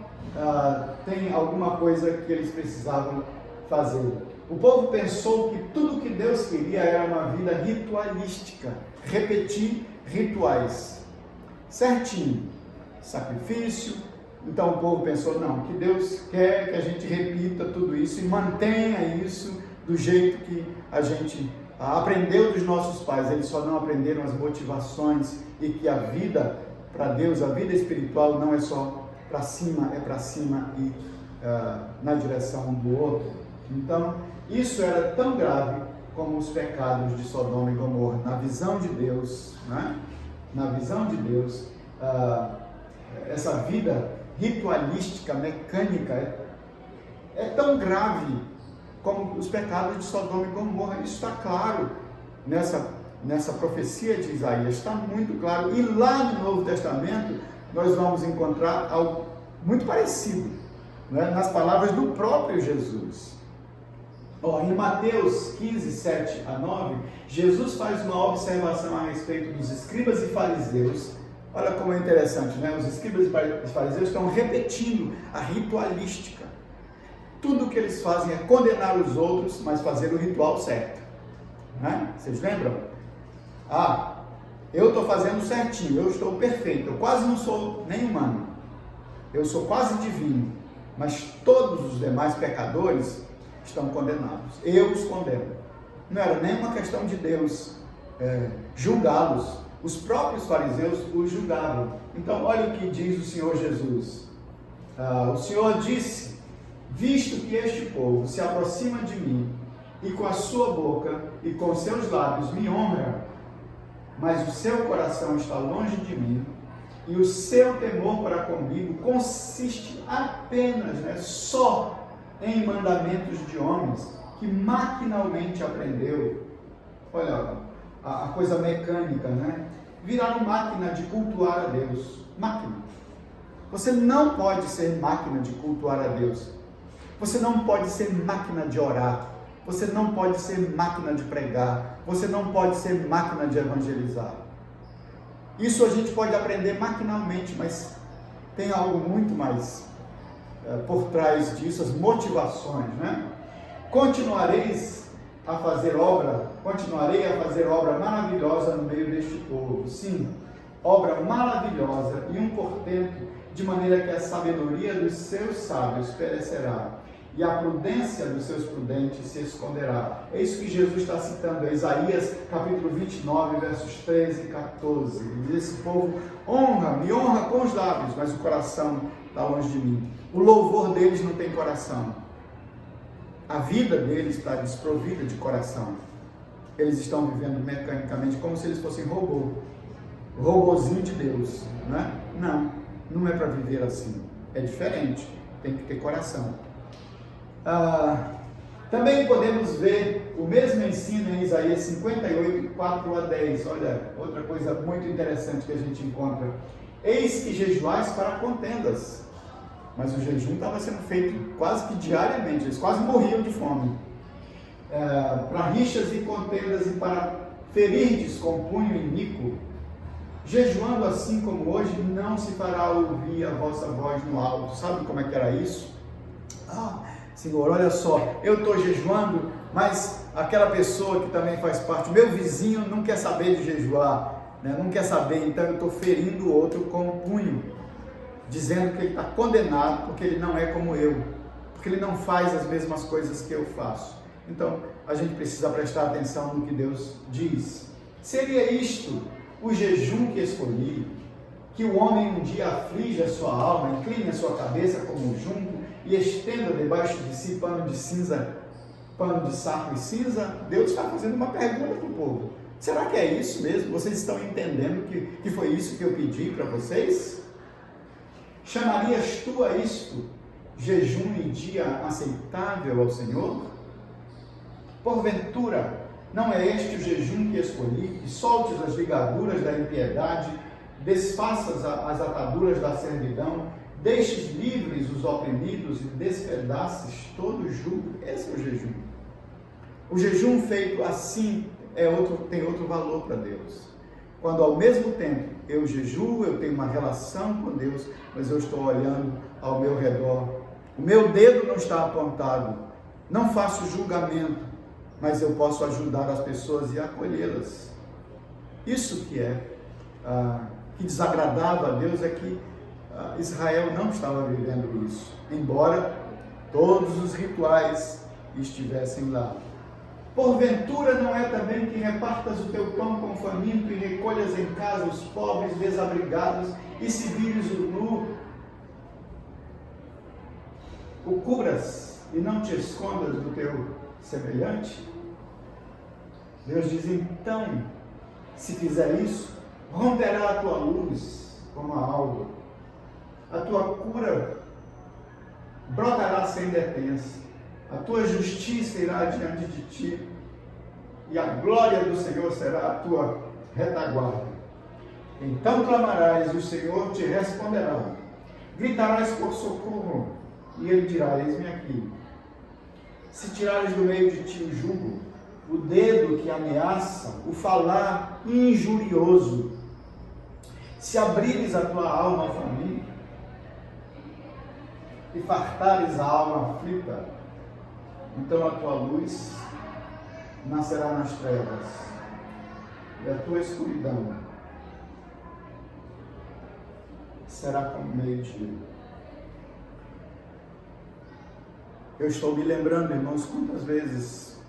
tem alguma coisa que eles precisavam fazer. O povo pensou que tudo que Deus queria era uma vida ritualística, repetir rituais, certinho, sacrifício. Então o povo pensou, não, que Deus quer que a gente repita tudo isso e mantenha isso do jeito que a gente aprendeu dos nossos pais. Eles só não aprenderam as motivações e que a vida para Deus, a vida espiritual não é só para cima, é para cima e na direção um do outro. Então, isso era tão grave como os pecados de Sodoma e Gomorra. Na visão de Deus, né? Na visão de Deus, essa vida ritualística, mecânica, é tão grave como os pecados de Sodoma e Gomorra. Isso está claro nessa profecia de Isaías, está muito claro. E lá no Novo Testamento, nós vamos encontrar algo muito parecido, né? Nas palavras do próprio Jesus. Em Mateus 15, 7 a 9, Jesus faz uma observação a respeito dos escribas e fariseus. Olha como é interessante, né? Os escribas e fariseus estão repetindo a ritualística. Tudo o que eles fazem é condenar os outros, mas fazer o ritual certo, né? Vocês lembram? Eu estou fazendo certinho, eu estou perfeito, eu quase não sou nem humano, eu sou quase divino, mas todos os demais pecadores estão condenados. Eu os condeno. Não era nem uma questão de Deus julgá-los. Os próprios fariseus os julgavam. Então, olha o que diz o Senhor Jesus. O Senhor disse: visto que este povo se aproxima de mim, e com a sua boca e com seus lábios me honra, mas o seu coração está longe de mim, e o seu temor para comigo consiste apenas, só em mandamentos de homens que maquinalmente aprendeu. Olha, a coisa mecânica, né? Viraram máquina de cultuar a Deus. Máquina. Você não pode ser máquina de cultuar a Deus. Você não pode ser máquina de orar. Você não pode ser máquina de pregar. Você não pode ser máquina de evangelizar. Isso a gente pode aprender maquinalmente, mas tem algo muito mais por trás disso, as motivações, né? Continuarei a fazer obra maravilhosa no meio deste povo. Sim, obra maravilhosa e um portento, de maneira que a sabedoria dos seus sábios perecerá e a prudência dos seus prudentes se esconderá. É isso que Jesus está citando, é Isaías capítulo 29, versos 13 e 14. Ele diz: esse povo me honra com os lábios, mas o coração está longe de mim. O louvor deles não tem coração. A vida deles está desprovida de coração. Eles estão vivendo mecanicamente como se eles fossem robozinho de Deus, né? Não é para viver assim. É diferente, tem que ter coração. Também podemos ver o mesmo ensino em Isaías 58, 4 a 10. Olha, outra coisa muito interessante que a gente encontra. Eis que jejuais para contendas. Mas o jejum estava sendo feito quase que diariamente, eles quase morriam de fome. Para rixas e contendas e para ferirdes com punho iníquo, jejuando assim como hoje, não se fará ouvir a vossa voz no alto. Sabe como é que era isso? Senhor, olha só, eu estou jejuando, mas aquela pessoa que também faz parte, meu vizinho não quer saber de jejuar, né? Não quer saber, então eu estou ferindo o outro com o punho, dizendo que ele está condenado porque ele não é como eu, porque ele não faz as mesmas coisas que eu faço. Então, a gente precisa prestar atenção no que Deus diz. Seria isto o jejum que escolhi, que o homem um dia aflige a sua alma, incline a sua cabeça como um junco e estenda debaixo de si pano de saco e cinza? Deus está fazendo uma pergunta para o povo. Será que é isso mesmo? Vocês estão entendendo que foi isso que eu pedi para vocês? Chamarias tu a isto jejum e dia aceitável ao Senhor? Porventura, não é este o jejum que escolhi, que soltes as ligaduras da impiedade, desfaças as ataduras da servidão, deixes livres os oprimidos e despedaces todo o jugo. Esse é o jejum. O jejum feito assim tem outro valor para Deus. Quando ao mesmo tempo eu jejuo, eu tenho uma relação com Deus, mas eu estou olhando ao meu redor. O meu dedo não está apontado, não faço julgamento, mas eu posso ajudar as pessoas e acolhê-las. Isso que que desagradava a Deus é que Israel não estava vivendo isso, embora todos os rituais estivessem lá. Porventura não é também que repartas o teu pão com o faminto e recolhas em casa os pobres desabrigados, e se vires o nu, o cubras e não te escondas do teu semelhante? Deus diz, então, se fizer isso, romperá a tua luz como a alva, a tua cura brotará sem detença, a tua justiça irá diante de ti, e a glória do Senhor será a tua retaguarda. Então clamarás, e o Senhor te responderá. Gritarás por socorro, e Ele dirá, eis-me aqui. Se tirares do meio de ti o jugo, o dedo que ameaça, o falar injurioso, se abrires a tua alma ao faminto, e fartares a alma aflita, então a tua luz nascerá nas trevas, e a tua escuridão será como meio-dia. Eu estou me lembrando, irmãos, quantas vezes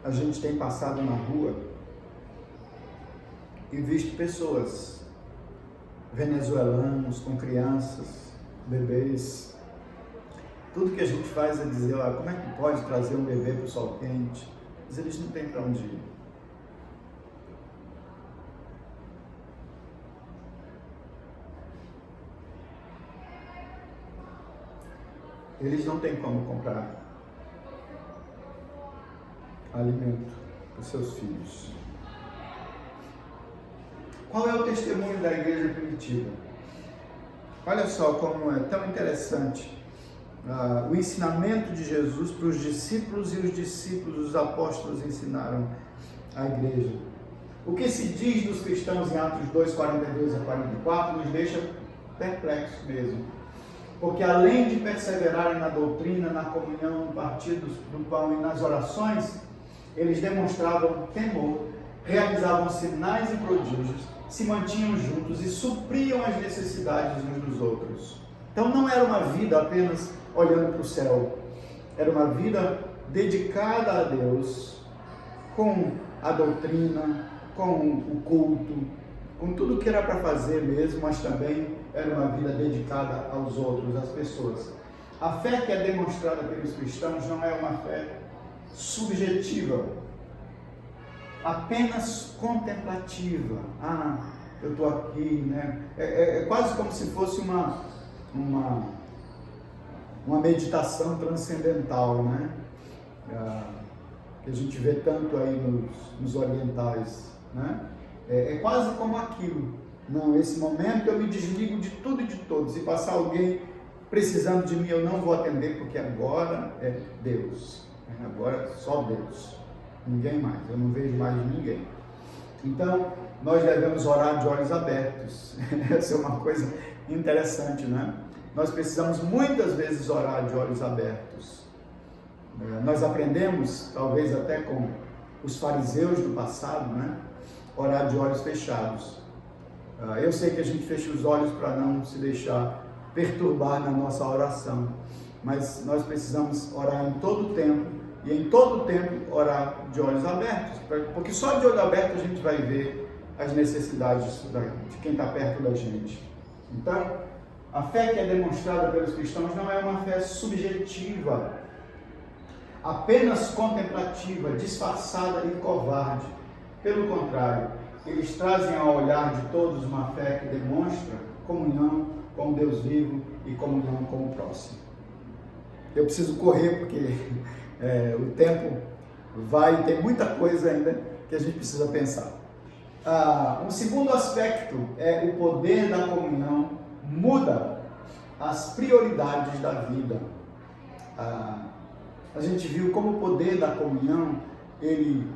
a gente tem passado na rua e visto pessoas, venezuelanos com crianças, bebês. Tudo que a gente faz é dizer, como é que pode trazer um bebê para o sol quente? Mas eles não têm para onde ir. Eles não têm como comprar alimento para os seus filhos. Qual é o testemunho da igreja primitiva? Olha só como é tão interessante o ensinamento de Jesus para os discípulos, e os discípulos, os apóstolos, ensinaram à igreja. O que se diz dos cristãos em Atos 2, 42 a 44 nos deixa perplexos mesmo. Porque além de perseverarem na doutrina, na comunhão, no partir do pão e nas orações, eles demonstravam temor, realizavam sinais e prodígios, se mantinham juntos e supriam as necessidades uns dos outros. Então não era uma vida apenas olhando para o céu, era uma vida dedicada a Deus, com a doutrina, com o culto, com tudo que era para fazer mesmo, mas também era uma vida dedicada aos outros, às pessoas. A fé que é demonstrada pelos cristãos não é uma fé subjetiva, apenas contemplativa. Eu estou aqui, né? É quase como se fosse uma meditação transcendental, né? Que a gente vê tanto aí nos orientais, né? É quase como aquilo. Não, esse momento eu me desligo de tudo e de todos. Se passar alguém precisando de mim, eu não vou atender, porque agora é Deus. Agora só Deus. Ninguém mais. Eu não vejo mais ninguém. Então, nós devemos orar de olhos abertos. Essa é uma coisa interessante, né? Nós precisamos muitas vezes orar de olhos abertos. Nós aprendemos, talvez até com os fariseus do passado, né? Orar de olhos fechados. Eu sei que a gente fecha os olhos para não se deixar perturbar na nossa oração, mas nós precisamos orar em todo o tempo, e em todo o tempo orar de olhos abertos, porque só de olho aberto a gente vai ver as necessidades de quem está perto da gente. Então, a fé que é demonstrada pelos cristãos não é uma fé subjetiva, apenas contemplativa, disfarçada e covarde. Pelo contrário, eles trazem ao olhar de todos uma fé que demonstra comunhão com Deus vivo e comunhão com o próximo. Eu preciso correr porque o tempo vai e tem muita coisa ainda que a gente precisa pensar. Um segundo aspecto é o poder da comunhão muda as prioridades da vida. A gente viu como o poder da comunhão ele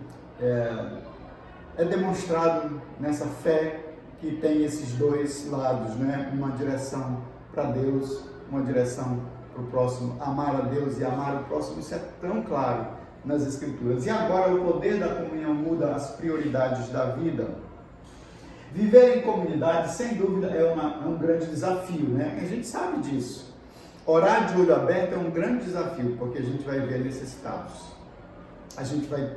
é demonstrado nessa fé que tem esses dois lados, né? Uma direção para Deus, uma direção para o próximo, amar a Deus e amar o próximo. Isso é tão claro nas Escrituras. E agora o poder da comunhão muda as prioridades da vida. Viver em comunidade, sem dúvida, é um grande desafio, né? A gente sabe disso. Orar de olho aberto é um grande desafio, porque a gente vai ver necessitados. A gente vai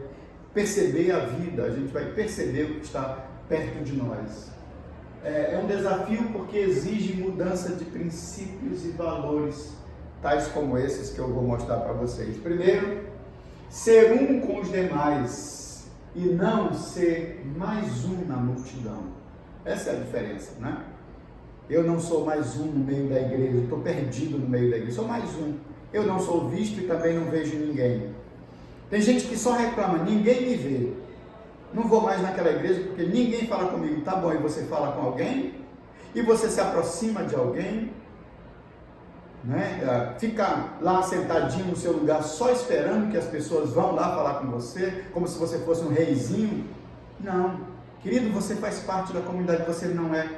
perceber a vida, a gente vai perceber o que está perto de nós. É um desafio porque exige mudança de princípios e valores, tais como esses que eu vou mostrar para vocês. Primeiro, ser um com os demais e não ser mais um na multidão. Essa é a diferença, né? Eu não sou mais um no meio da igreja, estou perdido no meio da igreja, sou mais um. Eu não sou visto e também não vejo ninguém. Tem gente que só reclama, ninguém me vê. Não vou mais naquela igreja porque ninguém fala comigo. Tá bom, e você fala com alguém? E você se aproxima de alguém? Né? Fica lá sentadinho no seu lugar só esperando que as pessoas vão lá falar com você, como se você fosse um reizinho? Não. Querido, você faz parte da comunidade, você não é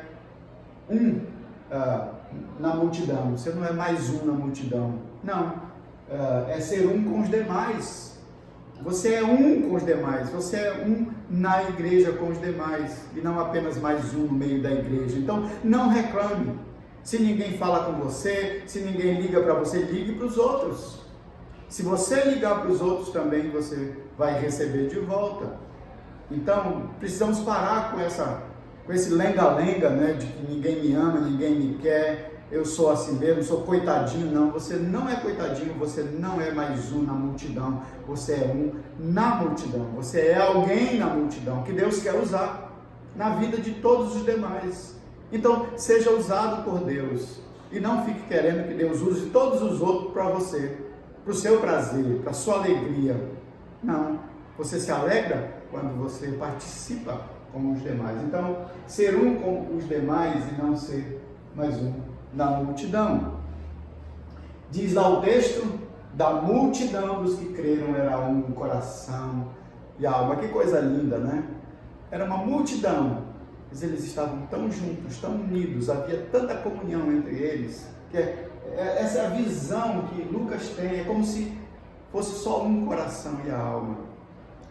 na multidão, você não é mais um na multidão. Não. É ser um com os demais. Você é um com os demais, você é um na igreja com os demais e não apenas mais um no meio da igreja. Então, não reclame. Se ninguém fala com você, se ninguém liga para você, ligue para os outros. Se você ligar para os outros também, você vai receber de volta. Então, precisamos parar com esse lenga-lenga, né, de que ninguém me ama, ninguém me quer, eu sou assim mesmo, sou coitadinho. Não, você não é coitadinho, você não é mais um na multidão, você é um na multidão, você é alguém na multidão que Deus quer usar na vida de todos os demais. Então, seja usado por Deus e não fique querendo que Deus use todos os outros para você, para o seu prazer, para a sua alegria. Não, você se alegra quando você participa com os demais. Então, ser um com os demais e não ser mais um na multidão. Diz lá o texto, da multidão dos que creram era um coração e alma. Que coisa linda, né? Era uma multidão, mas eles estavam tão juntos, tão unidos, havia tanta comunhão entre eles, que essa é a visão que Lucas tem, é como se fosse só um coração e a alma,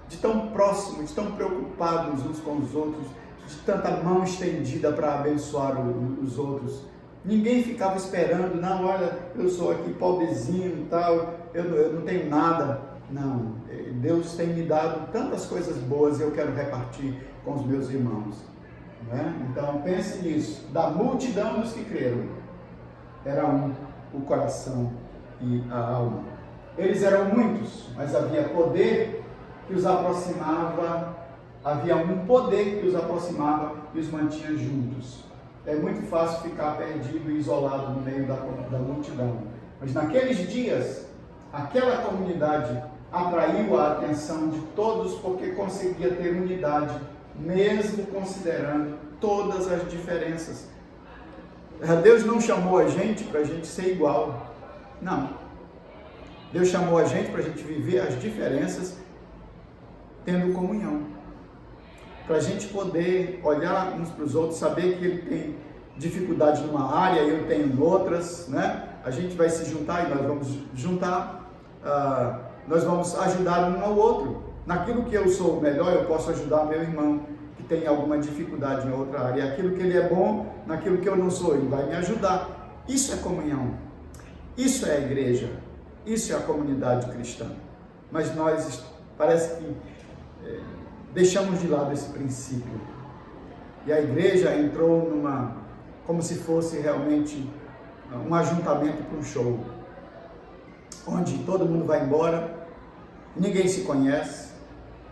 de tão próximos, de tão preocupados uns com os outros, de tanta mão estendida para abençoar os outros. Ninguém ficava esperando, não, olha, eu sou aqui pobrezinho e tal, eu não tenho nada. Não, Deus tem me dado tantas coisas boas e eu quero repartir com os meus irmãos. Né? Então pense nisso, da multidão dos que creram, era um o coração e a alma. Eles eram muitos, mas havia poder que os aproximava, havia um poder que os aproximava e os mantinha juntos. É muito fácil ficar perdido e isolado no meio da multidão. Mas naqueles dias, aquela comunidade atraiu a atenção de todos porque conseguia ter unidade, mesmo considerando todas as diferenças. Deus não chamou a gente para a gente ser igual. Não. Deus chamou a gente para a gente viver as diferenças tendo comunhão. Para a gente poder olhar uns para os outros, saber que ele tem dificuldade numa área e eu tenho em outras, né? A gente vai se juntar e nós vamos juntar, nós vamos ajudar um ao outro. Naquilo que eu sou melhor, eu posso ajudar meu irmão que tem alguma dificuldade em outra área. E aquilo que ele é bom, naquilo que eu não sou, ele vai me ajudar. Isso é comunhão. Isso é a igreja. Isso é a comunidade cristã. Mas nós, parece que deixamos de lado esse princípio. E a igreja entrou como se fosse realmente um ajuntamento para um show, onde todo mundo vai embora, ninguém se conhece,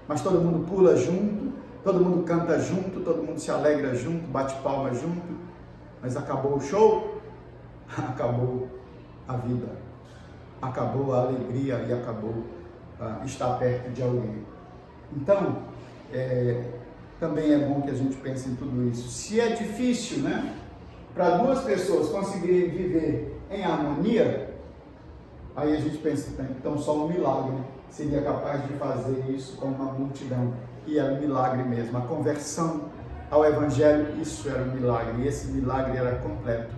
mas todo mundo pula junto, todo mundo canta junto, todo mundo se alegra junto, bate palma junto, mas acabou o show, acabou a vida, acabou a alegria e acabou estar perto de alguém. Então, também é bom que a gente pense em tudo isso. Se é difícil, né, para duas pessoas conseguirem viver em harmonia, aí a gente pensa, então só um milagre seria capaz de fazer isso com uma multidão. E era um milagre mesmo. A conversão ao Evangelho, isso era um milagre. E esse milagre era completo.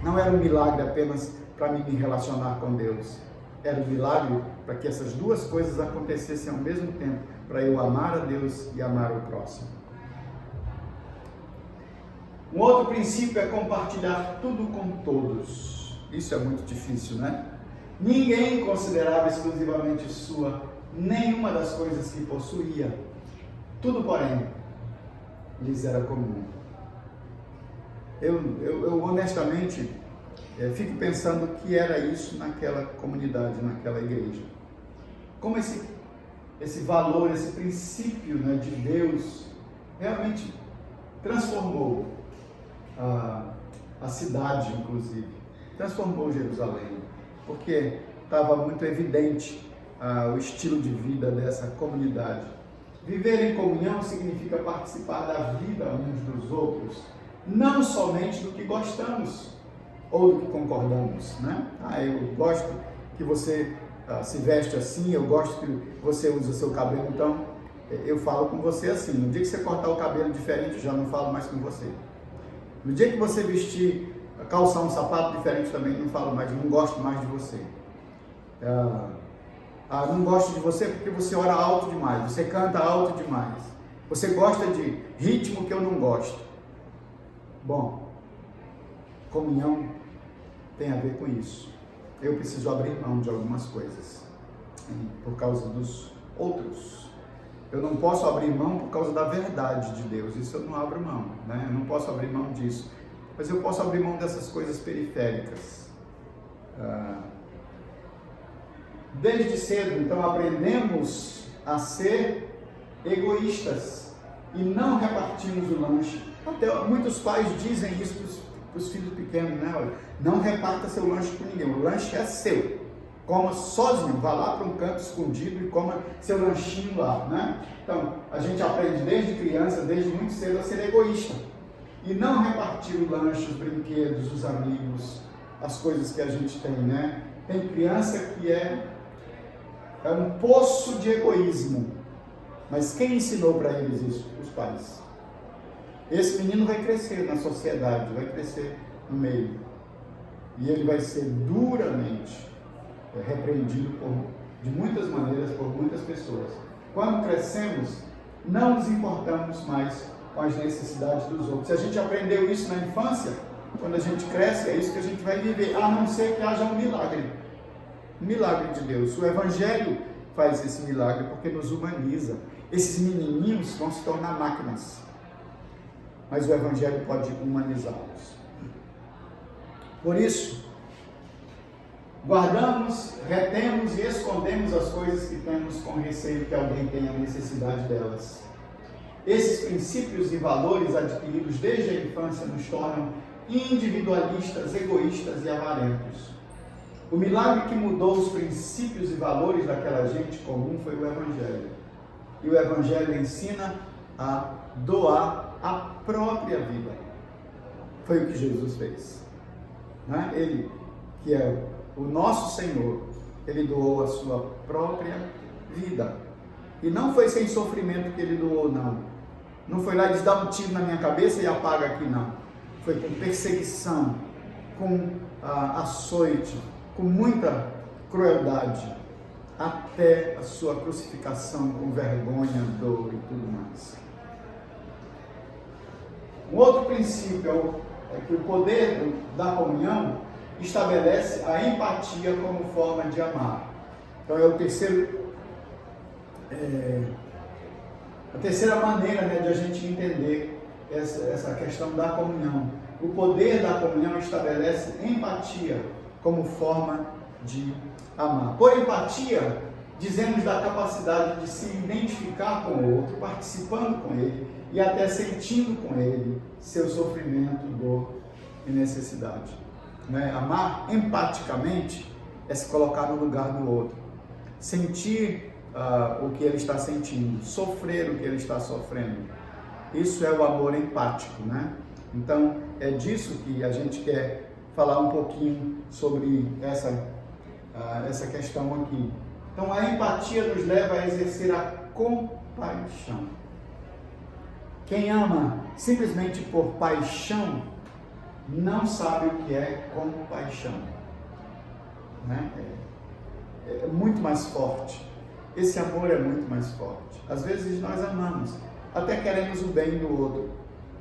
Não era um milagre apenas para me relacionar com Deus. Era um milagre para que essas duas coisas acontecessem ao mesmo tempo. Para eu amar a Deus e amar o próximo. Um outro princípio é compartilhar tudo com todos. Isso é muito difícil, né? Ninguém considerava exclusivamente sua nenhuma das coisas que possuía. Tudo, porém, lhes era comum. Eu honestamente fico pensando o que era isso naquela comunidade, naquela igreja. Como esse valor, esse princípio, né, de Deus realmente transformou a cidade, inclusive. Transformou Jerusalém. Porque estava muito evidente o estilo de vida dessa comunidade. Viver em comunhão significa participar da vida uns dos outros, não somente do que gostamos ou do que concordamos, né? Eu gosto que você se veste assim, eu gosto que você usa seu cabelo, então eu falo com você assim. No dia que você cortar o cabelo diferente, eu já não falo mais com você. No dia que você vestir, calçar um sapato diferente também, não falo mais, não gosto mais de você. Não gosto de você porque você ora alto demais, você canta alto demais, você gosta de ritmo que eu não gosto. Bom, comunhão tem a ver com isso. Eu preciso abrir mão de algumas coisas por causa dos outros. Eu não posso abrir mão por causa da verdade de Deus, isso eu não abro mão, né? Eu não posso abrir mão disso, mas eu posso abrir mão dessas coisas periféricas. Desde cedo, então, aprendemos a ser egoístas e não repartimos o lanche. Até muitos pais dizem isso para os filhos pequenos, né? Olha, não reparta seu lanche com ninguém, o lanche é seu. Coma sozinho, vá lá para um canto escondido e coma seu lanchinho lá, né? Então, a gente aprende desde criança, desde muito cedo, a ser egoísta. E não repartir o lanche, os brinquedos, os amigos, as coisas que a gente tem, né? Tem criança que é um poço de egoísmo. Mas quem ensinou para eles isso? Os pais. Esse menino vai crescer na sociedade, vai crescer no meio. E ele vai ser duramente repreendido de muitas maneiras por muitas pessoas. Quando crescemos, não nos importamos mais com as necessidades dos outros. Se a gente aprendeu isso na infância, quando a gente cresce, é isso que a gente vai viver, a não ser que haja um milagre. Um milagre de Deus. O Evangelho faz esse milagre porque nos humaniza. Esses menininhos vão se tornar máquinas, mas o Evangelho pode humanizá-los. Por isso, guardamos, retemos e escondemos as coisas que temos com receio que alguém tenha necessidade delas. Esses princípios e valores adquiridos desde a infância nos tornam individualistas, egoístas e avarentos. O milagre que mudou os princípios e valores daquela gente comum foi o Evangelho. E o Evangelho ensina a doar a própria vida. Foi o que Jesus fez. Né? Ele, que é o nosso Senhor, ele doou a sua própria vida. E não foi sem sofrimento que ele doou, não. Não foi lá e diz, dá um tiro na minha cabeça e apaga aqui, não. Foi com perseguição, com açoite, com muita crueldade, até a sua crucificação com vergonha, dor e tudo mais. Um outro princípio é que o poder da comunhão estabelece a empatia como forma de amar. Então é o a terceira maneira, né, de a gente entender essa questão da comunhão. O poder da comunhão estabelece empatia como forma de amar. Por empatia, dizemos da capacidade de se identificar com o outro, participando com ele e até sentindo com ele seu sofrimento, dor e necessidade. Né? Amar empaticamente é se colocar no lugar do outro, sentir o que ele está sentindo, sofrer o que ele está sofrendo, Isso é o amor empático, né? Então, é disso que a gente quer falar um pouquinho sobre essa questão aqui. Então, a empatia nos leva a exercer a compaixão. Quem ama simplesmente por paixão não sabe o que é compaixão, né? É muito mais forte. Esse amor é muito mais forte. Às vezes nós amamos, até queremos o bem do outro,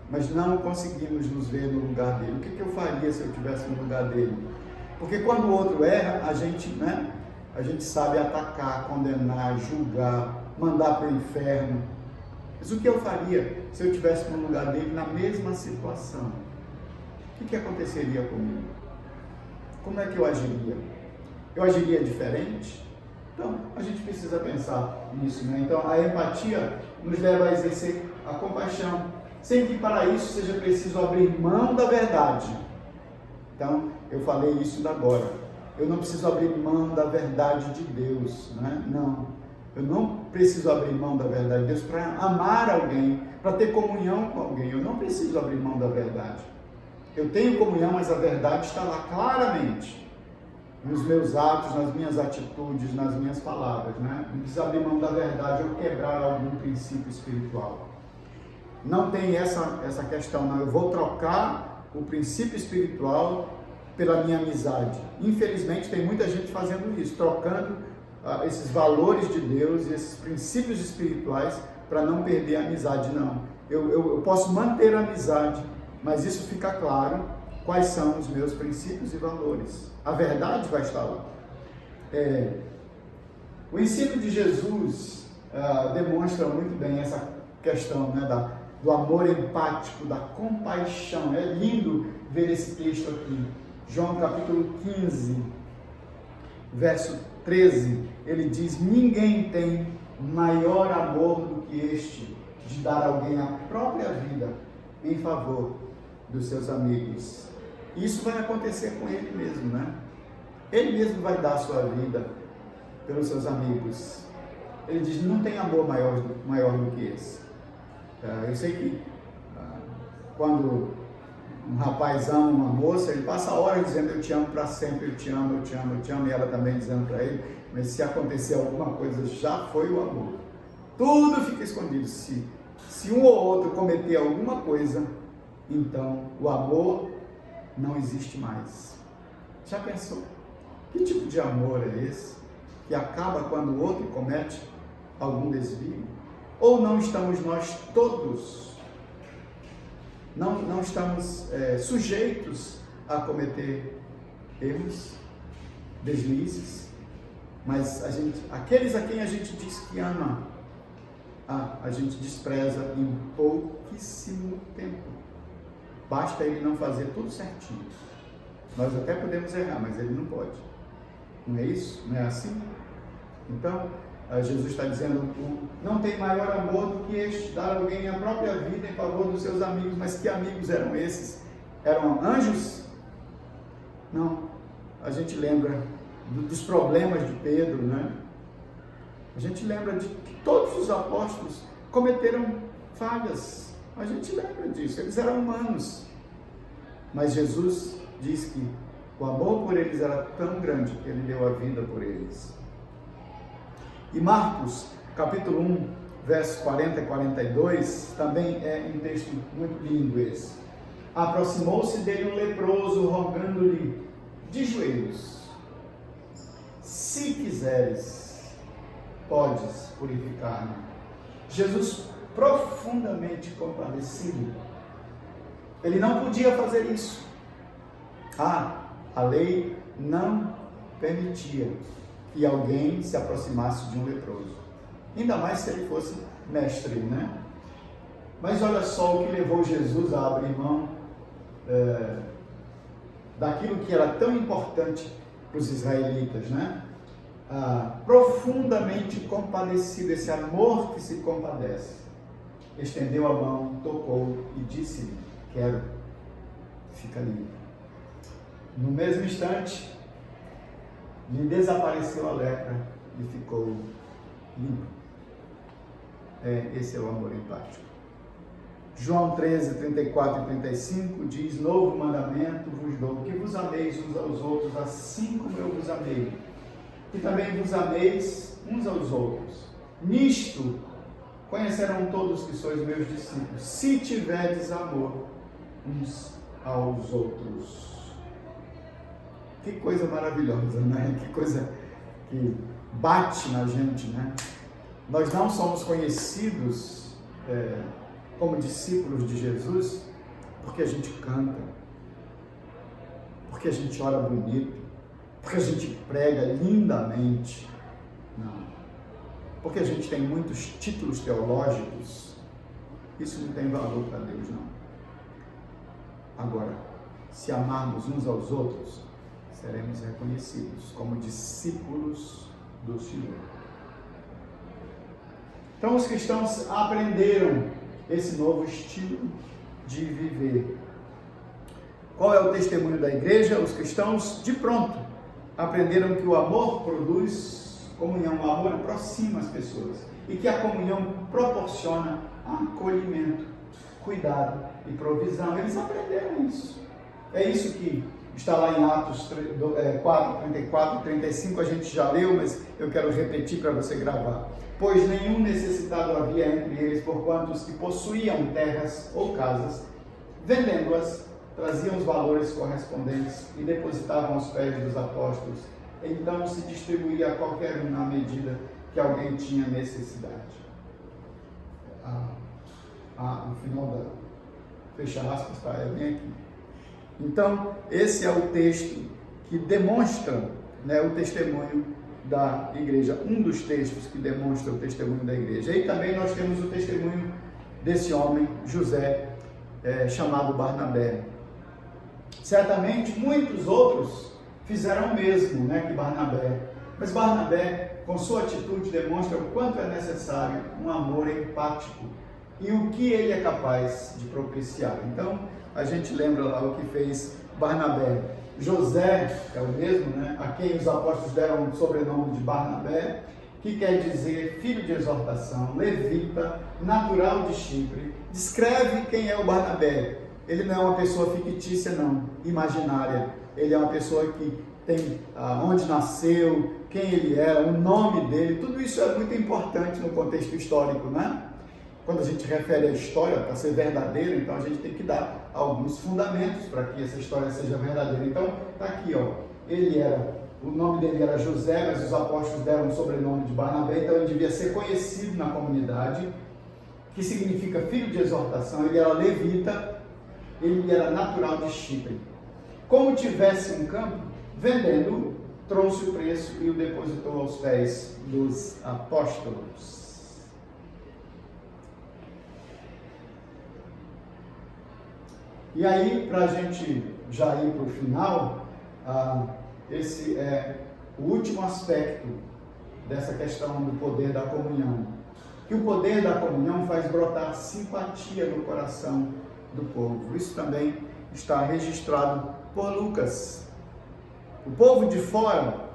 mas não conseguimos nos ver no lugar dele. O que eu faria se eu estivesse no lugar dele? Porque quando o outro erra, a gente sabe atacar, condenar, julgar, mandar para o inferno. Mas o que eu faria se eu estivesse no lugar dele na mesma situação? O que aconteceria comigo? Como é que eu agiria? Eu agiria diferente? Então, a gente precisa pensar nisso, né? Então, a empatia nos leva a exercer a compaixão, sem que para isso seja preciso abrir mão da verdade. Então, eu falei isso agora. Eu não preciso abrir mão da verdade de Deus, né? Não. Eu não preciso abrir mão da verdade de Deus para amar alguém, para ter comunhão com alguém. Eu não preciso abrir mão da verdade. Eu tenho comunhão, mas a verdade está lá claramente. Nos meus atos, nas minhas atitudes, nas minhas palavras, né? Não precisa abrir mão da verdade ou quebrar algum princípio espiritual. Não tem essa questão, não. Eu vou trocar o princípio espiritual pela minha amizade. Infelizmente, tem muita gente fazendo isso, trocando esses valores de Deus e esses princípios espirituais para não perder a amizade. Não. Eu posso manter a amizade, mas isso fica claro quais são os meus princípios e valores. A verdade vai estar lá. O ensino de Jesus demonstra muito bem essa questão, né, do amor empático, da compaixão. É lindo ver esse texto aqui. João capítulo 15, verso 13, ele diz: ninguém tem maior amor do que este, de dar a alguém a própria vida em favor dos seus amigos. Isso vai acontecer com ele mesmo, né? Ele mesmo vai dar a sua vida pelos seus amigos. Ele diz: não tem amor maior do que esse. Eu sei que quando um rapaz ama uma moça, ele passa horas dizendo: eu te amo para sempre, eu te amo, eu te amo, eu te amo, e ela também dizendo para ele. Mas se acontecer alguma coisa, já foi o amor. Tudo fica escondido. Se um ou outro cometer alguma coisa, então o amor não existe mais. Já pensou? Que tipo de amor é esse que acaba quando o outro comete algum desvio? Ou não estamos nós todos, não estamos sujeitos a cometer erros, deslizes, mas aqueles a quem a gente diz que ama, a gente despreza em pouquíssimo tempo. Basta ele não fazer tudo certinho. Nós até podemos errar, mas ele não pode. Não é isso? Não é assim? Então, Jesus está dizendo: não tem maior amor do que este, dar a alguém a própria vida em favor dos seus amigos. Mas que amigos eram esses? Eram anjos? Não. A gente lembra dos problemas de Pedro, né? A gente lembra de que todos os apóstolos cometeram falhas. A gente lembra disso. Eles eram humanos. Mas Jesus diz que o amor por eles era tão grande que ele deu a vida por eles. E Marcos, capítulo 1, versos 40 e 42, também é um texto muito lindo esse. Aproximou-se dele um leproso, rogando-lhe de joelhos: se quiseres, podes purificar-me. Jesus, profundamente compadecido, ele não podia fazer isso. A lei não permitia que alguém se aproximasse de um leproso, ainda mais se ele fosse mestre, né? Mas olha só o que levou Jesus a abrir mão daquilo que era tão importante para os israelitas, né? Profundamente compadecido, esse amor que se compadece, estendeu a mão, tocou e disse-lhe: quero, fica limpo. No mesmo instante, lhe desapareceu a lepra e ficou limpo. Esse é o amor empático. João 13, 34 e 35 diz: novo mandamento vos dou, que vos ameis uns aos outros, assim como eu vos amei. E também vos ameis uns aos outros. Nisto conhecerão todos que sois meus discípulos, se tiverdes amor uns aos outros. Que coisa maravilhosa, né? Que coisa que bate na gente, né? Nós não somos conhecidos como discípulos de Jesus porque a gente canta, porque a gente ora bonito, porque a gente prega lindamente. Não. Porque a gente tem muitos títulos teológicos. Isso não tem valor para Deus, não. Agora, se amarmos uns aos outros, seremos reconhecidos como discípulos do Senhor. Então, os cristãos aprenderam esse novo estilo de viver. Qual é o testemunho da igreja? Os cristãos, de pronto, aprenderam que o amor produz comunhão, o amor aproxima as pessoas e que a comunhão proporciona acolhimento, cuidado e provisão. Eles aprenderam isso. É isso que está lá em Atos 4, 34 e 35, a gente já leu, mas eu quero repetir para você gravar. Pois nenhum necessitado havia entre eles, porquanto os que possuíam terras ou casas, vendendo-as, traziam os valores correspondentes e depositavam aos pés dos apóstolos. Então se distribuía a qualquer um na medida que alguém tinha necessidade. No final da... Fecha aspas, tá? É bem aqui. Então, esse é o texto que demonstra, né, o testemunho da igreja. Um dos textos que demonstra o testemunho da igreja. E também nós temos o testemunho desse homem, José, chamado Barnabé. Certamente, muitos outros fizeram o mesmo, né, que Barnabé. Mas Barnabé, com sua atitude, demonstra o quanto é necessário um amor empático e o que ele é capaz de propiciar. Então, a gente lembra lá o que fez Barnabé. José é o mesmo, né, a quem os apóstolos deram o sobrenome de Barnabé, que quer dizer filho de exortação, levita, natural de Chipre. Descreve quem é o Barnabé. Ele não é uma pessoa fictícia, não, imaginária. Ele é uma pessoa que tem onde nasceu, quem ele era, o nome dele. Tudo isso é muito importante no contexto histórico, né? Quando a gente refere a história para ser verdadeira, então a gente tem que dar alguns fundamentos para que essa história seja verdadeira. Então, está aqui, ó. O nome dele era José, mas os apóstolos deram o sobrenome de Barnabé, então ele devia ser conhecido na comunidade, que significa filho de exortação. Ele era levita, ele era natural de Chipre. Como tivesse um campo, vendendo, trouxe o preço e o depositou aos pés dos apóstolos. E aí, para a gente já ir para o final, esse é o último aspecto dessa questão do poder da comunhão. Que o poder da comunhão faz brotar simpatia no coração do povo. Isso também está registrado por Lucas. O povo de fora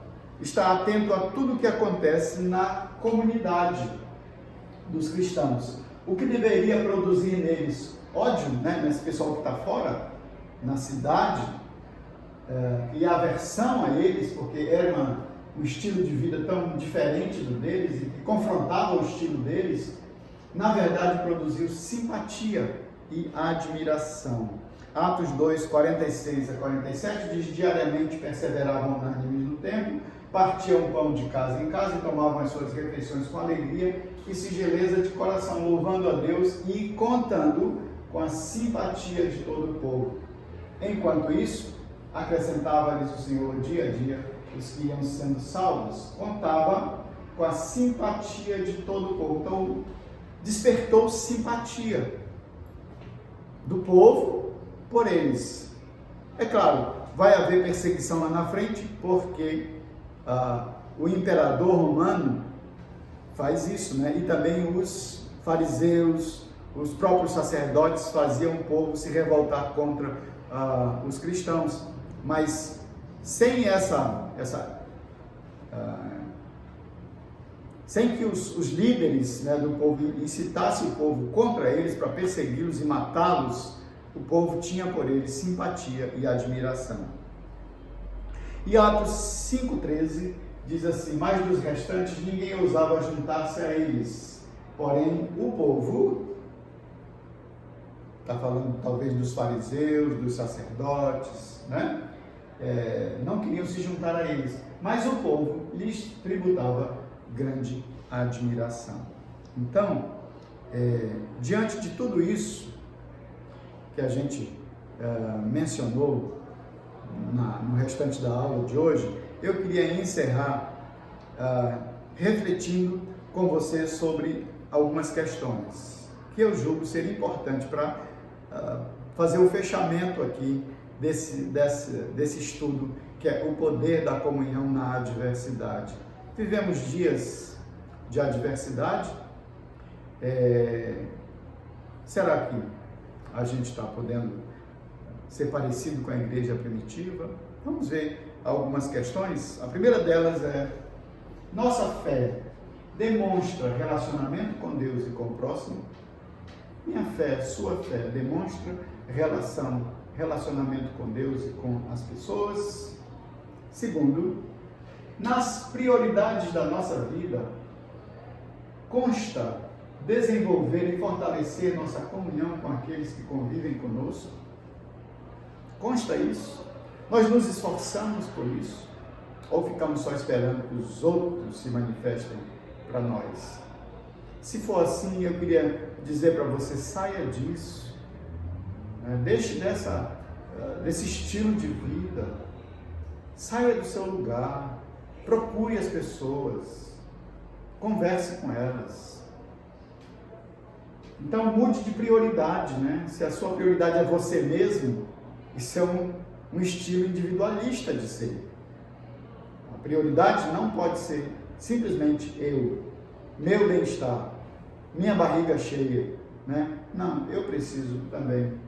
está atento a tudo o que acontece na comunidade dos cristãos. O que deveria produzir neles ódio, né, nesse pessoal que está fora, na cidade, e aversão a eles, porque era um estilo de vida tão diferente do deles e que confrontava o estilo deles, na verdade produziu simpatia e admiração. Atos 2, 46 a 47 diz: diariamente perseveravam unânimes no templo, partiam o pão de casa em casa e tomavam as suas refeições com alegria e singeleza de coração, louvando a Deus e contando com a simpatia de todo o povo. Enquanto isso, acrescentava-lhes o Senhor dia a dia os que iam sendo salvos. Contava com a simpatia de todo o povo. Então, despertou simpatia do povo por eles. É claro, vai haver perseguição lá na frente, porque o imperador romano faz isso, né? E também os fariseus, os próprios sacerdotes faziam o povo se revoltar contra os cristãos. Mas sem sem que os líderes, né, do povo incitassem o povo contra eles para persegui-los e matá-los, o povo tinha por eles simpatia e admiração. E Atos 5,13 diz assim: mas dos restantes ninguém ousava juntar-se a eles, porém o povo, está falando talvez dos fariseus, dos sacerdotes, né? Não queriam se juntar a eles, mas o povo lhes tributava grande admiração. Então, diante de tudo isso que a gente mencionou no restante da aula de hoje, eu queria encerrar refletindo com você sobre algumas questões que eu julgo ser importante para fazer o fechamento aqui desse estudo, que é o poder da comunhão na adversidade. Vivemos dias de adversidade. Será que a gente está podendo ser parecido com a igreja primitiva? Vamos ver algumas questões. A primeira delas é: nossa fé demonstra relacionamento com Deus e com o próximo? Minha fé, sua fé, demonstra relacionamento com Deus e com as pessoas? Segundo, nas prioridades da nossa vida, consta desenvolver e fortalecer nossa comunhão com aqueles que convivem conosco? Consta isso? Nós nos esforçamos por isso? Ou ficamos só esperando que os outros se manifestem para nós? Se for assim, eu queria dizer para você: saia disso, deixe desse estilo de vida, saia do seu lugar, procure as pessoas, converse com elas. Então mude de prioridade, né? Se a sua prioridade é você mesmo, isso é um estilo individualista de ser. A prioridade não pode ser simplesmente meu bem-estar, minha barriga cheia, né? Não, eu preciso também,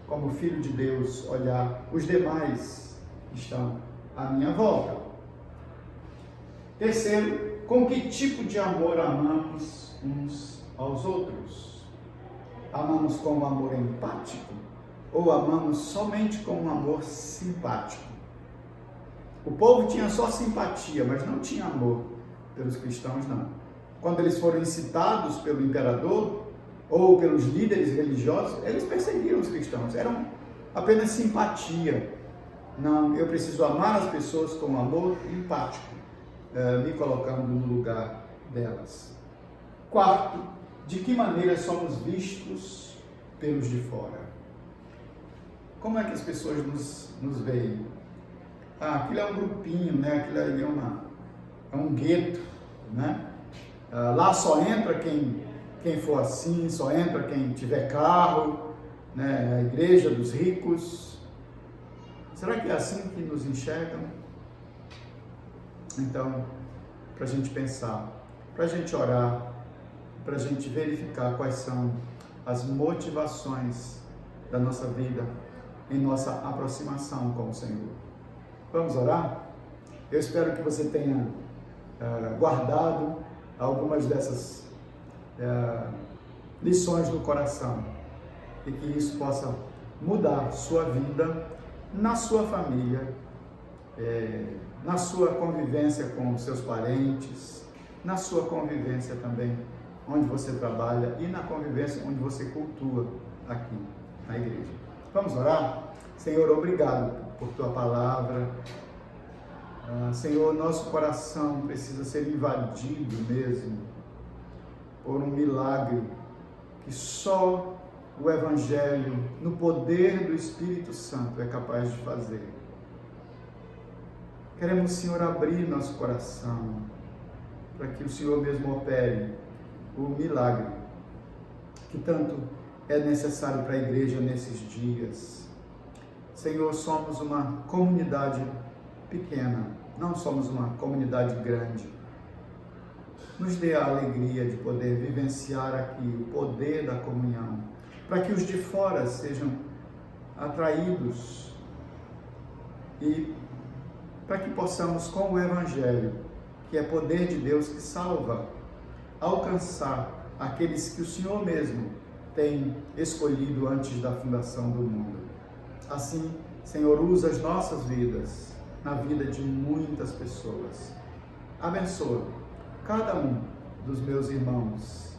como filho de Deus, olhar os demais que estão à minha volta. Terceiro, com que tipo de amor amamos uns aos outros? Amamos com um amor empático ou amamos somente com um amor simpático? O povo tinha só simpatia, mas não tinha amor pelos cristãos, não. Quando eles foram incitados pelo imperador ou pelos líderes religiosos, eles perseguiram os cristãos, eram apenas simpatia. Não, eu preciso amar as pessoas com amor empático, me colocando no lugar delas. Quarto, de que maneira somos vistos pelos de fora? Como é que as pessoas nos veem? Aquilo é um grupinho, né? Aquilo ali é um gueto, né? Lá só entra quem for assim, só entra quem tiver carro, né? A igreja dos ricos. Será que é assim que nos enxergam? Então, para a gente pensar, para a gente orar, para a gente verificar quais são as motivações da nossa vida em nossa aproximação com o Senhor. Vamos orar? Eu espero que você tenha guardado algumas dessas lições no coração e que isso possa mudar sua vida, na sua família, na sua convivência com seus parentes, na sua convivência também onde você trabalha e na convivência onde você cultua aqui na igreja. Vamos orar? Senhor, obrigado por tua palavra. Senhor, nosso coração precisa ser invadido mesmo por um milagre que só o Evangelho, no poder do Espírito Santo, é capaz de fazer. Queremos, Senhor, abrir nosso coração para que o Senhor mesmo opere o milagre que tanto é necessário para a igreja nesses dias. Senhor, somos uma comunidade pequena, não somos uma comunidade grande. Nos dê a alegria de poder vivenciar aqui o poder da comunhão, para que os de fora sejam atraídos e para que possamos, com o Evangelho, que é poder de Deus que salva, alcançar aqueles que o Senhor mesmo tem escolhido antes da fundação do mundo. Assim, Senhor, usa as nossas vidas na vida de muitas pessoas. Abençoa cada um dos meus irmãos,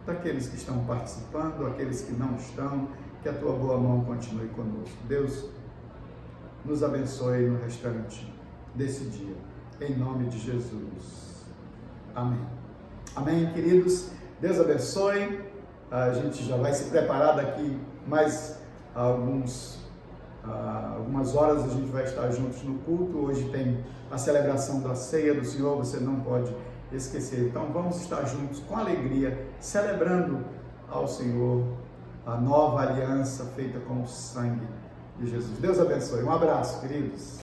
daqueles que estão participando, aqueles que não estão, que a tua boa mão continue conosco. Deus, nos abençoe no restante desse dia, em nome de Jesus. Amém. Amém, queridos. Deus abençoe. A gente já vai se preparar daqui mais algumas horas, a gente vai estar juntos no culto. Hoje tem a celebração da ceia do Senhor, você não pode esquecer. Então vamos estar juntos com alegria, celebrando ao Senhor a nova aliança feita com o sangue de Jesus. Deus abençoe. Um abraço, queridos.